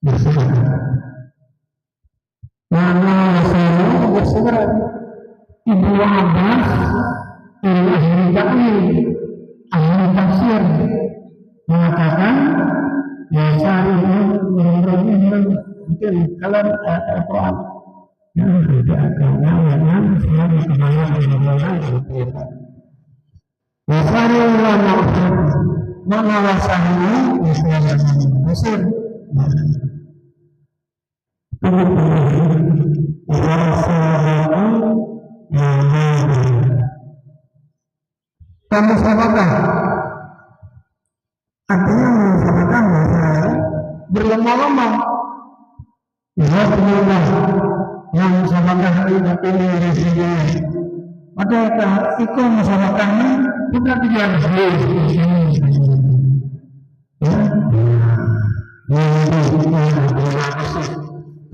bersegera mana wasari'u bersegera Ibnu Abbas ahli ta'wil ahli tafsir mengatakan wasari'u mungkin kalau Al-Quran yang tidak karena memang saya kebayang wasari Allah mana wasari Mesir kamu sahabat artinya sahabat berlama-lama ya Allah yang sahabat ini pilih sini pada ikut sahabatnya kita tidak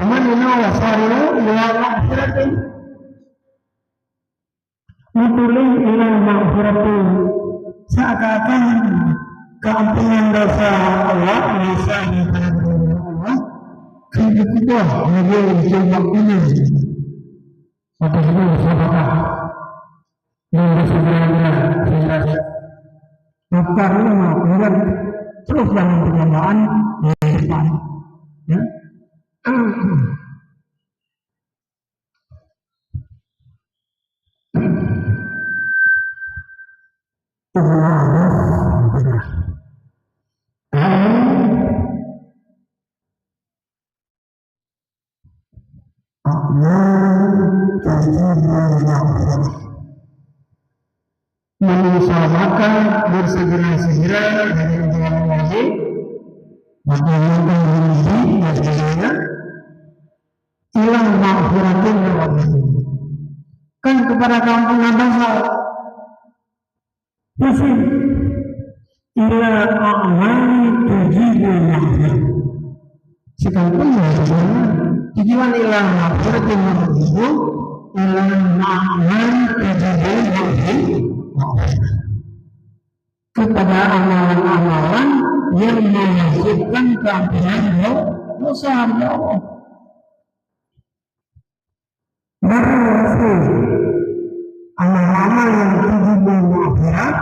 teman ini wasari'u ila maghfiratin Mutulih ila maghfiratin seakan-akan keampunan dosa Allah misalnya Allah kita menjadi jemaah ini atau sebuah sahabat yang berseberangan sehingga karena mengakukan terus dalam penyamaan di depan ya mengusahakan bersegera-segera dari jalan wajib maka yang berhenti dan sebagainya hilang maghfiratin kan kepada keampunan dosa Yusuf ila a'mali tujibu maghfir sekalipun tujuan ila maghfiratin tujibu ila a'mali tujibu maghfir kepada amalan-amalan yang menghasilkan keampunan dosa Allah. Baru amal-amal yang tujuh akhirat,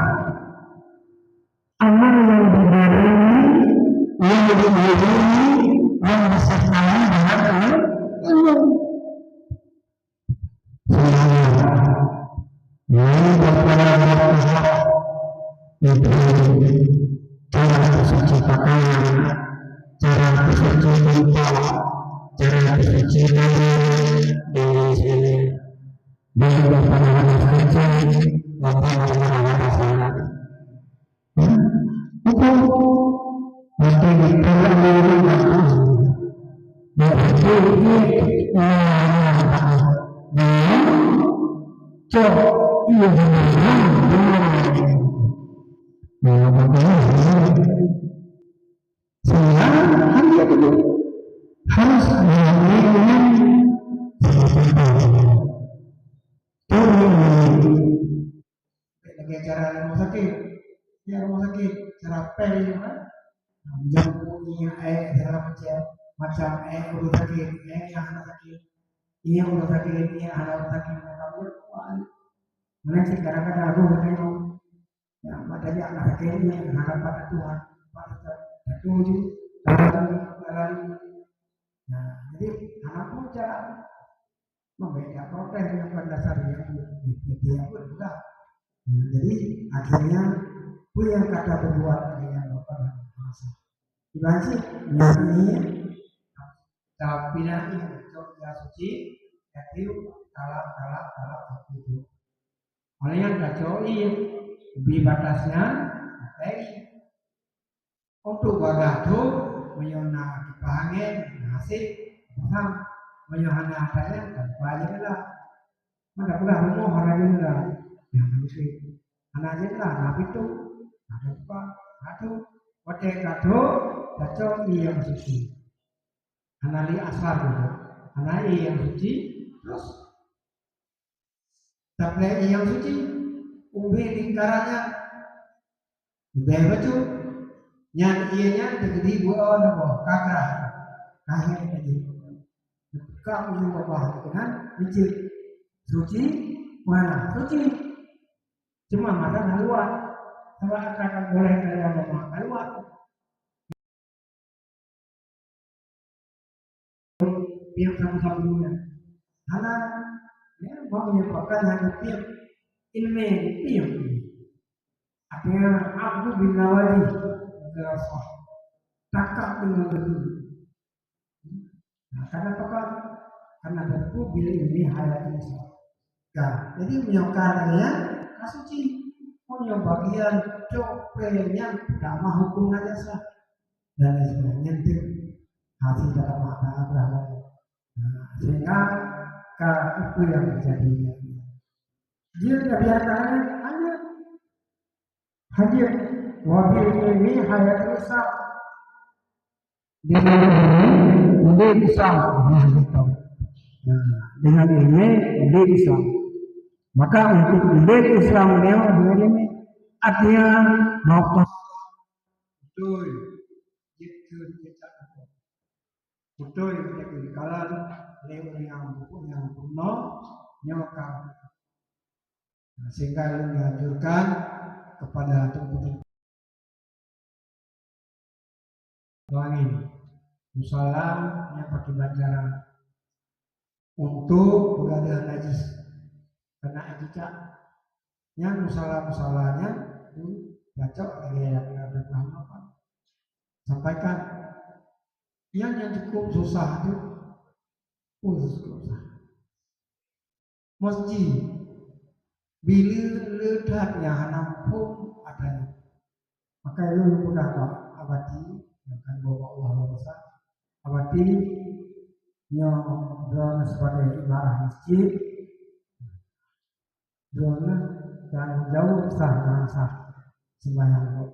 amal yang dibarengi, yang diiringi, yang disertai dengan Allah. Ini berpengalaman itu cara bersuci pakaian, cara bersuci mental, cara bersuci di sini, dengan pandangan saja, dan pandangan saja. Itu nanti diperlukan berarti harus lagi acara rumah sakit, ya rumah sakit, cara pel kan, jampunya segala macam rumah sakit, yang anak sakit, ini rumah sakit, ini anak rumah sakit, mana sih kadang-kadang aku bertemu, ya matanya anak sakit ini harap pada Tuhan, pada Tuhan, nah jadi anak pun cara membeda protes yang pada dasarnya dia pun juga. Jadi akhirnya pun yang kata berbuat dengan bapak dan masa. Gimana sih? Ini tapi nanti ya suci, yaitu kalap itu. Oleh yang kacoi lebih batasnya, untuk bagatu menyona dipahangin, asik paham menyuhana adanya dan banyak lah mana pula mau haranya lah yang mesti anaknya lah nabi itu ada apa kado wadah kado baca yang suci anali asal gitu anali yang suci terus taplek yang suci umbi lingkarannya dibayar baju nyan ianya degedi buah nabo kagra kahir aja kamu yang bawa dengan biji suci mana suci cuma mata keluar sama akan boleh dari mama keluar yang sama-sama karena ya, mau menyebabkan hanya tiap ilmu tiap artinya Abdul bin Nawadi berasal takak dengan betul. Nah, karena apa? Karena tentu bila ini hayat Islam. Nah, jadi menyokarnya kasuci punya bagian coplenya pertama hukum aja sah dan sebagainya itu hati dalam makna Abraham. Nah, sehingga itu yang terjadi. Dia biarkan hanya wabil ini hayat Islam. Dia bisa dengan ilmu dia bisa. Maka untuk beli Islam dia ini artinya mau betul, betul kalau lewat yang kuno nyokap, sehingga dianjurkan kepada tubuh wangi musala yang pakai banjaran untuk begadang najis karena ejika yang musalahnya itu bacok lagi yang ada apa sampaikan yang cukup susah itu susah mesti bila ledaknya nampung adanya maka itu mudah abadi akan bawa Allah berasa abadi yang drone sebagai ibarat masjid drone yang jauh sah sembahyang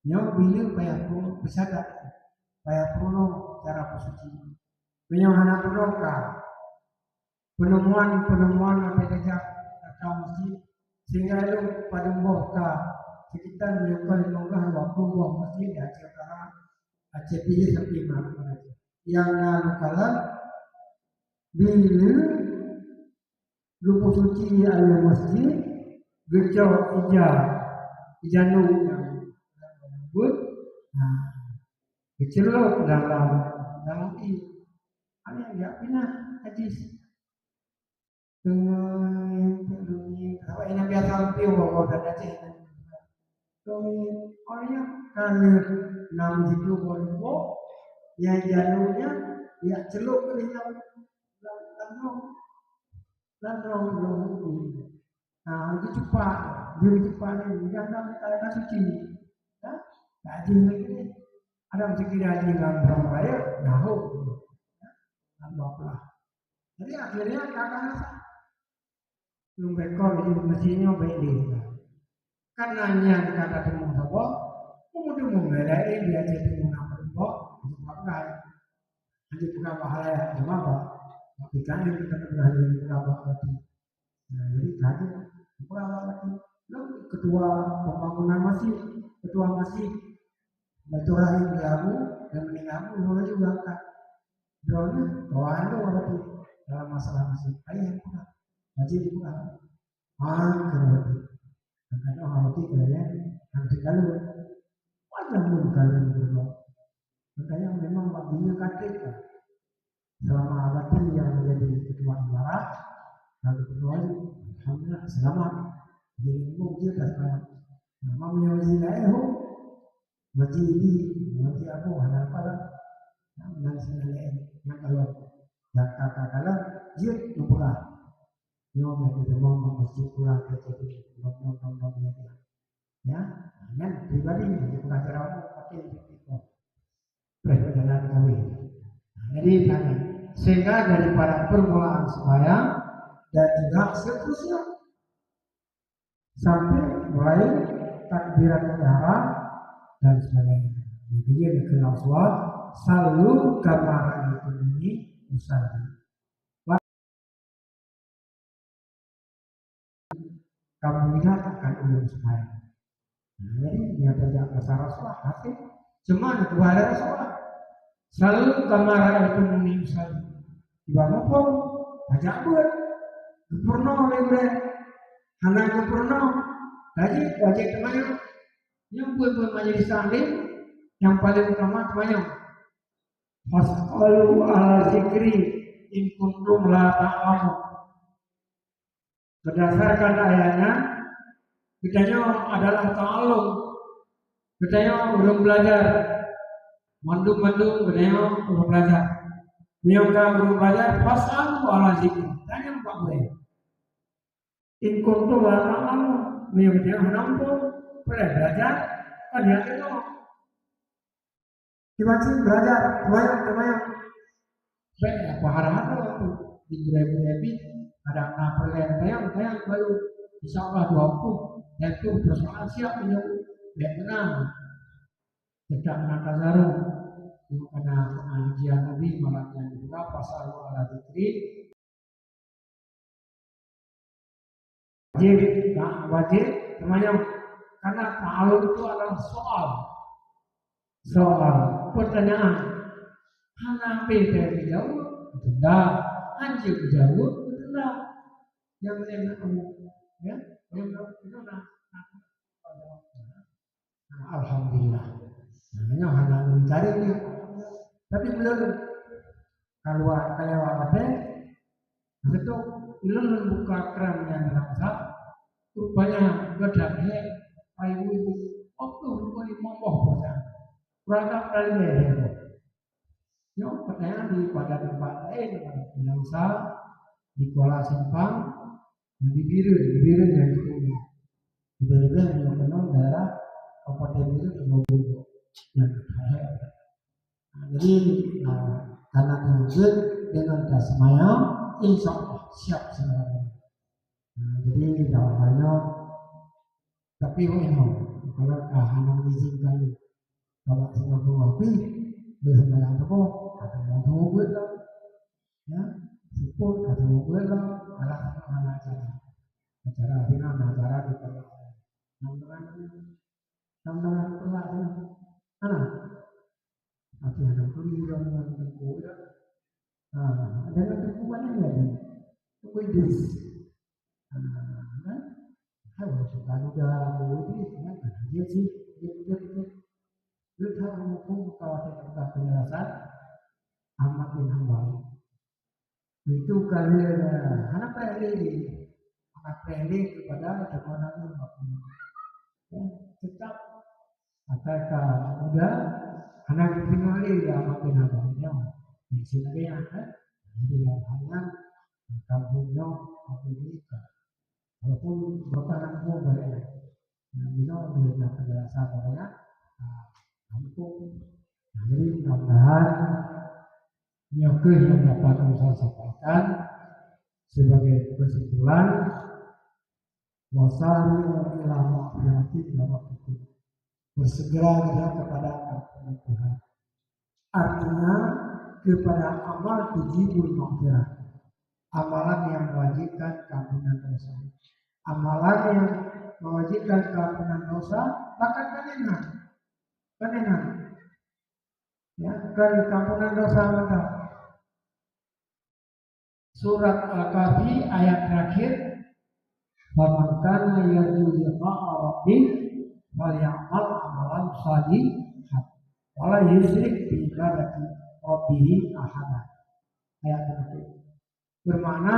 nyo bila payah pun bisa tak payah pun cara bersuci penyuhana peroka penemuan apa saja atau masjid sehingga itu pada membuka sekitar menyukai mengunggah waktu buah masjid di Aceh Utara Aceh Pilih seperti mana yang lalu kalah bila lupa suci adalah masjid gecau ijanu yang good kecelok dalam ini ada yang tidak pindah hadis dengan apa yang biasa lebih bahwa ada Aceh orangnya kalau enam itu boleh yang janunya ya celuk ke dalam nah itu cepat diri cepat ini jangan kata suci ya haji ini ada rezeki haji dalam raya jauh tambahlah jadi akhirnya kakak lumbekor itu mesinnya beli karena yang kata temu apa kemudian mengenai dia jadi mengambil sebabkan nanti bukan pahala ya cuma apa tapi kan kita berani bukan berarti nah jadi tadi bukan berarti ketua pembangunan masjid ketua masjid Batu Rahim Gabu dan meninggalmu mulai juga kan drone bawaan itu berarti dalam masalah masjid ayah bukan masjid bukan berarti makanya orang itu kayaknya harus dikalu wajah pun kalian berdua makanya memang baginya kaget selama abad yang menjadi ketua ibarat lalu kedua alhamdulillah selamat jadi mungkin dan namanya wajibnya masjid aku ada apa lah yang sengaja yang kalau yang kakak kalah dia lupa nyom yang kita mau masjid pulang ke situ nom ya kan pribadi itu cara pakai itu perjalanan kami Jadi tadi sehingga daripada permulaan sembahyang dan juga seterusnya sampai mulai takbiran ihram dan sebagainya. Jadi dia dikenal suat selalu kamar itu ini usaha. Kamu lihat akan umum sembahyang. Jadi dia tidak besar Rasulullah hati. Cuma itu ada Rasulullah. Selalu kamar itu ini usaha. Ibadah pun ajak buat. Purno lembek. Anak purno. Jadi wajib temannya. Yang buat majelis taklim yang paling utama temannya. Fas'alu ala zikri in kuntum la ta'lamun. Berdasarkan ayatnya, kitanya adalah ta'allum. Kitanya belum belajar. Mandung-mandung kitanya belum belajar. Mereka belum belajar, fas'alu ala zikri. Tanya Pak Boy. In kuntum la ta'lamun. Mereka menampung, belajar, kan dia tengok. Dimaksud belajar, teman-teman. Baik, apa harapan waktu di Burai-Burai ada perlentang yang baru insya Allah 20 yaitu persoalan siap menyebut yang menang tidak menangkal zarum karena pengajian Nabi malam yang kedua pasal ala dzikri wajib namanya karena ta'alum itu adalah soal pertanyaan hana beda jauh tidak anjir jauh tidak yang menerima kamu ya yang itu alhamdulillah namanya hana mencari dia tapi belum kalau apa betul belum membuka keran yang rasa rupanya gedangnya ibu waktu rupanya momoh bosan berangkat kali ya yang pertanyaan di pada tempat lain bilang di Kuala Simpang di biru yang itu di biru yang penuh daerah kabupaten itu Tumobogor yang jadi karena wujud dengan dasmaya insya Allah siap sebenarnya jadi dalam halnya tapi kalau hanya diizinkan kalau Singapura tapi bersembahyang toko atau mau tunggu lah ya support atau mau lah alat acara di perlahan teman-teman perlahan tapi ada kuliah dengan tengku ya ada tengku mana ya tengku Idris kan harus suka juga Idris kan dia sih dia kita mengukur kawasan penjelasan Ahmad bin Hanbal itu kali anak pendek kepada kebenaran ya tetap apakah muda anak ditinggali Ahmad bin Hanbal di sini ya jadi hanya kampungnya Amerika walaupun bertahan boleh nah bila penjelasan banyak kampung. Jadi mudah-mudahan nyokeh yang dapat saya sampaikan sebagai kesimpulan wasari'u ila maghfirati rabbikum bersegera kepada ampunan Tuhan artinya kepada amal tujibul maghfirah amalan yang mewajibkan keampunan dosa amalan yang mewajibkan keampunan dosa bahkan keningan ya dari kampungan dosa maka surat Al-Kahfi ayat terakhir faman kana yarju liqa'a rabbih falyamal amalan shalihan wala yusyrik bi ibadati rabbih ahada ayat terakhir bermakna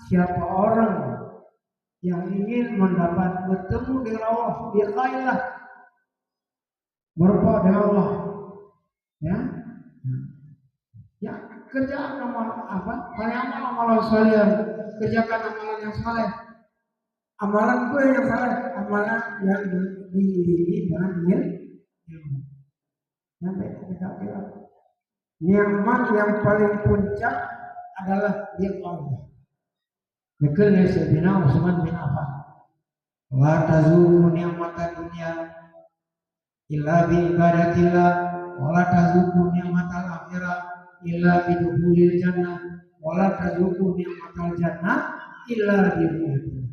siapa orang yang ingin mendapat bertemu dengan Allah liqa'illah berdoa dengan Allah ya kerjakan amal apa amalan saleh kerjakan amalan yang saleh amalan gue yang saleh amalan yang diiringi dengan dia sampai kita kira nikmat yang paling puncak adalah dia Allah. Dekatnya Sayyidina Utsman bin Affan. La tazuku ni'mata dunya illa bi ibadatillah wa la tazuku ni'matal akhirah illa bi dukhulil jannah wa la tazuku ni'matal jannah illa bi ru'yatillah.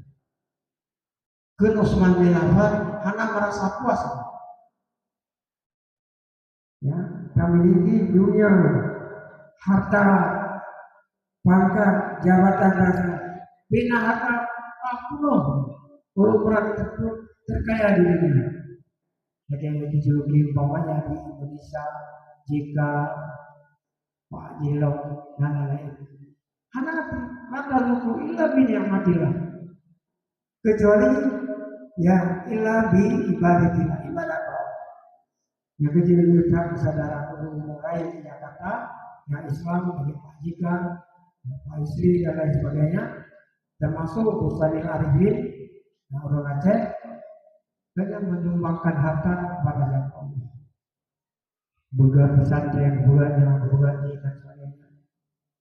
Keun Utsman bin Affan hana merasa puas. Ya, memiliki dunia, harta, pangkat, jabatan rasa, bina harta ukuran terkaya di dunia. Jadi yang dijuluki umpamanya di Indonesia jika Pak Jilok dan lain-lain. Hanapi maka luku illa bi ni'matillah. Kecuali ya illa bi ibadatillah, ibadah Allah. Yang kecil-kecil kesadaran mulai di Jakarta, yang Islam bagi Pak Jika, Pak Istri dan lain sebagainya, termasuk Ustadzil Arifin, yang orang Aceh, dan yang menyumbangkan harta kepada jalan Allah. Bukan pesantren, bukan yang bukan dan sebagainya.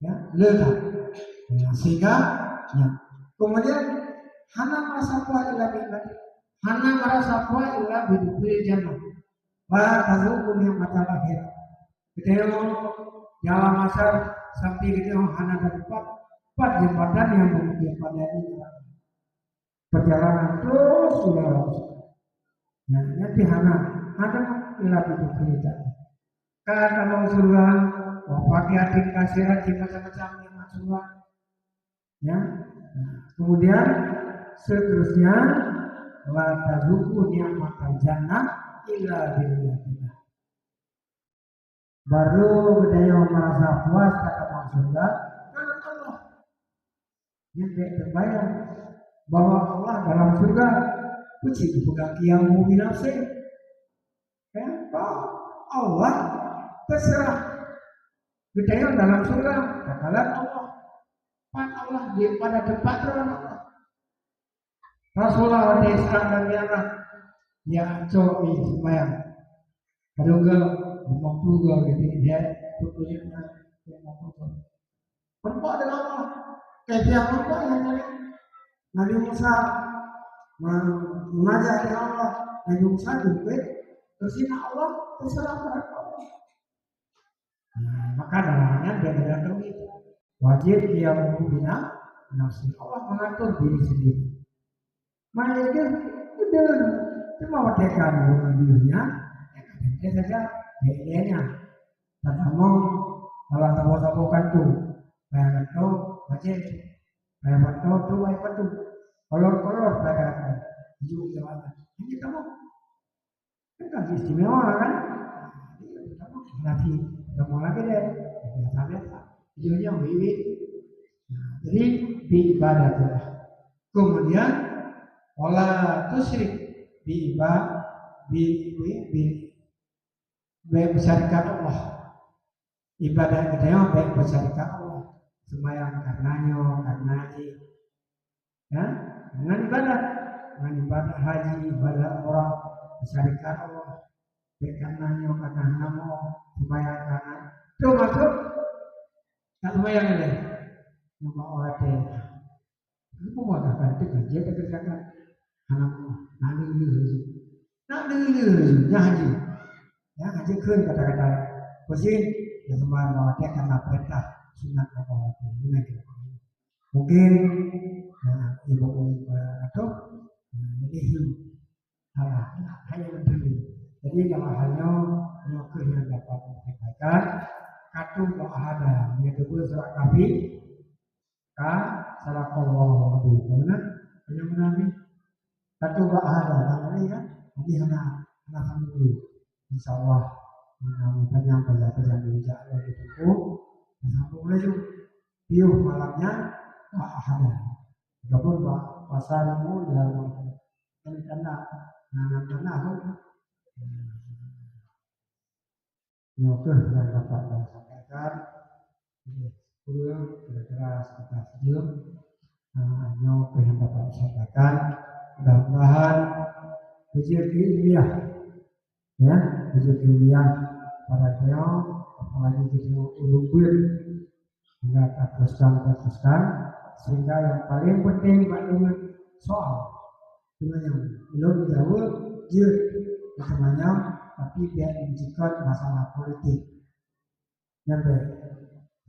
Ya, lengkap. Ya, sehingga, ya. Kemudian, hana merasa puas illa billah, hana merasa puas illa bidukul jannah. Wa tazuku ni'matal akhirah. Kita jalan masa sampai kita hana dapat jembatan yang menuju pada ini. Perjalanan terus sudah. Ya, nanti hana illa bidukul jannah. Kata mau surga, pakai hati kasiran macam-macam yang surga. Ya. Kemudian seterusnya la tazuku ni'matal jannah illa billah. Baru budaya merasa puas kata surga karena Allah yang terbayang bahwa Allah dalam surga puji dipegang yang mu'minafsi. Ya, Allah terserah budaya dalam surga katakan Allah pan Allah di pada tempat Allah. Rasulullah di Islam dan Mi'raj yang cobi sembahyang. Kalau enggak mampu juga gitu dia tutunya mampu. Perempuan dengan Allah. Kayak perempuan yang Nabi Musa mengajak dengan Allah. Nabi Musa juga terserah Allah terserah pada Allah. Maka dalamnya dia datang itu wajib dia membina nafsi. Allah mengatur diri sendiri. Maka dia udah cuma wakilkan dirinya, dia saja dia-nya. Terutama kalau tahu-tahukan tuh, kayak tahu wajib, kayak tahu tuh apa tuh, kolor kayak hijau gimana? Ini kamu kan istimewa kan? Kamu lagi deh, biasa hijaunya wiwi. Jadi di ibadah itu. Kemudian wala tusyrik besarkan Allah. Ibadah kita yang baik besarkan Allah. Sembahyang karenanya, karena ya, dengan ibadah haji, ibadah orang besarkan Allah. Baik karenanya, karena nama sembahyang karena itu masuk tak sembahyang ini. Yang mau ada itu mengatakan itu kerja kerjakan anakmu nak dulu haji ya haji kun kata-kata posisi yang semua mewakili karena perintah sunat Allah mungkin ibu atau jadi hanya berdiri jadi kalau hanya nyokir yang dapat menyampaikan katu ada yaitu surat kafir salah Allah lebih benar yang menabi katu ada namanya kan jadi anak dulu insyaallah menyampaikan pelajaran Allah itu sambung lagi piuh malamnya ada walaupun pasarmu dalam karena nyokeh yang dapat disampaikan pulang kira-kira sekitar sejam nyokeh yang dapat disampaikan mudah-mudahan rezeki ilmiah ya rezeki ilmiah pada beliau apalagi jadi ulubur hingga teruskan sehingga yang paling penting Pak dengan soal dengan yang belum dijawab dia namanya tapi biar menunjukkan masalah politik yang baik.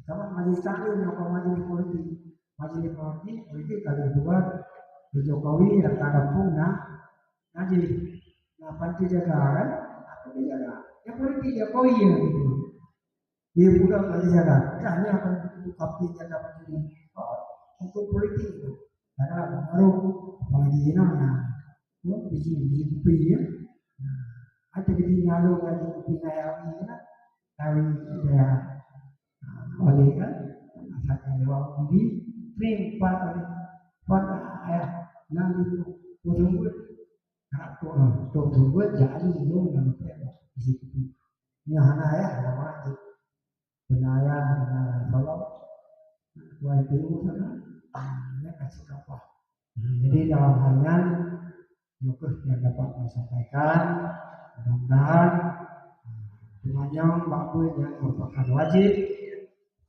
Kalau majelis taklim atau majelis politik kali kedua di Jokowi yang ada punah majelis panti jaga kan atau dijaga yang politik Jokowi ya gitu dia bukan majelis jaga hanya akan tapi jaga majelis untuk politik itu karena baru apalagi ini namanya biji kopi ya ada di lalu lagi kopi ayam ini kan kali ya oleh kan asalkan lewat di krim pada ayah nanti ujung tuh tunggu jadi lu nanti di situ ini hanya ayah nama itu benaya kalau YPU sana ini kasih apa jadi dalam halnya Yukuf yang dapat saya sampaikan mudah-mudahan semuanya bagus yang merupakan wajib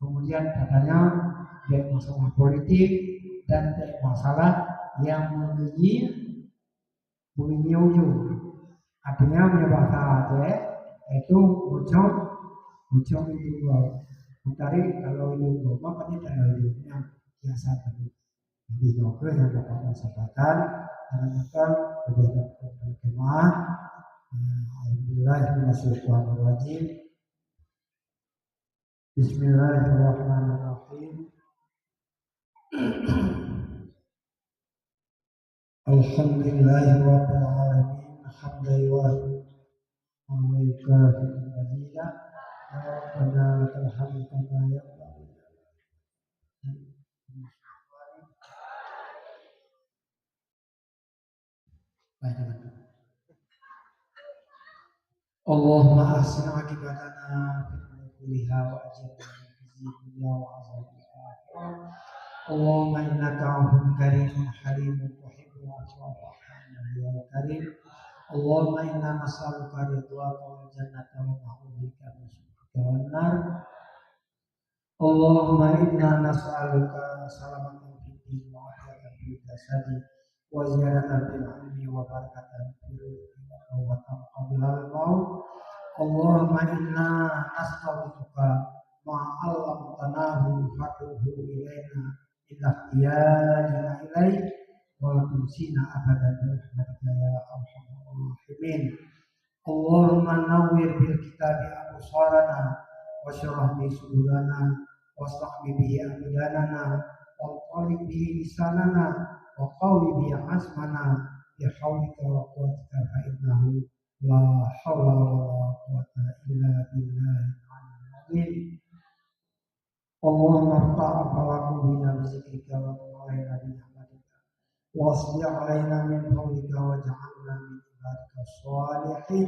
kemudian katanya dari masalah politik dan dari masalah yang bunyi ujung artinya bahasa Aceh itu ucap itu mencari kalau ini rumah kan kalau hidupnya biasa tadi jadi Yukuf yang dapat saya sampaikan karena berbeda jemaah Alhamdulillahirrahmanirrahim Bismillahirrahmanirrahim Alhamdulillahirabbil alamin hamdan wa yukafi al-mazida Rabbana lakal hamdu kama yanbaghi Allahumma ahsin aqibatana fil kuliha wa ajirna min dunya wa azabil akhirah Allahumma innaka afuwwun karimun halimun tuhibbul afwa fa'fu ya karim Allahumma inna nas'aluka ridwaka wal jannata wa na'udzubika min syukhrika wan nar Allahumma inna nas'aluka salamatan fid din wa afiyatan fil jasadi wa ziyadatan fil ilmi wa barakatan fil rizqi wa tawbatan qabla al-maut Allahumma inna nastaghfiruka ma 'allamtanahu fatuhu ilaina illa ihtiyajina ilaik wa la tunsina abadan bi rahmatika ya arhamar rahimin Allahumma nawwir bil kitabi absarana wa shrah bi sudurana waslah bihi abdanana wa qalib bihi lisanana wa qawi bihi asmana bi haulika wa quwwatika fa innahu la haula wa la quwwata illa billahil azim Allahumma ftah qulubana bi zikrika wa tu'ina bi rahmatika wasbi' alaina min fadlika waj'alna min ibadika shalihin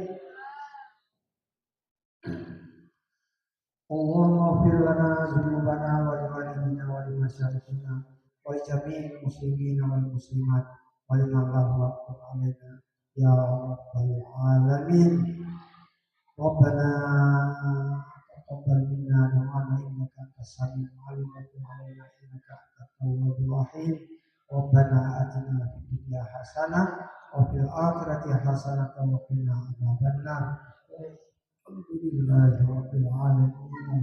Allahumma ighfir lana dhunubana wa li walidina wa li masyayikhina wa li jami'il muslimina wal muslimat wa liman lahu haqqun 'alaina ya rabbal alamin Rabbana taqabbal minna du'ana innaka antas samiul 'alim wa tub 'alaina innaka antat tawwabur rahim Rabbana atina fid dunya hasanah wa fil akhirati hasanah wa qina adzabannar Alhamdulillahirabbil alamin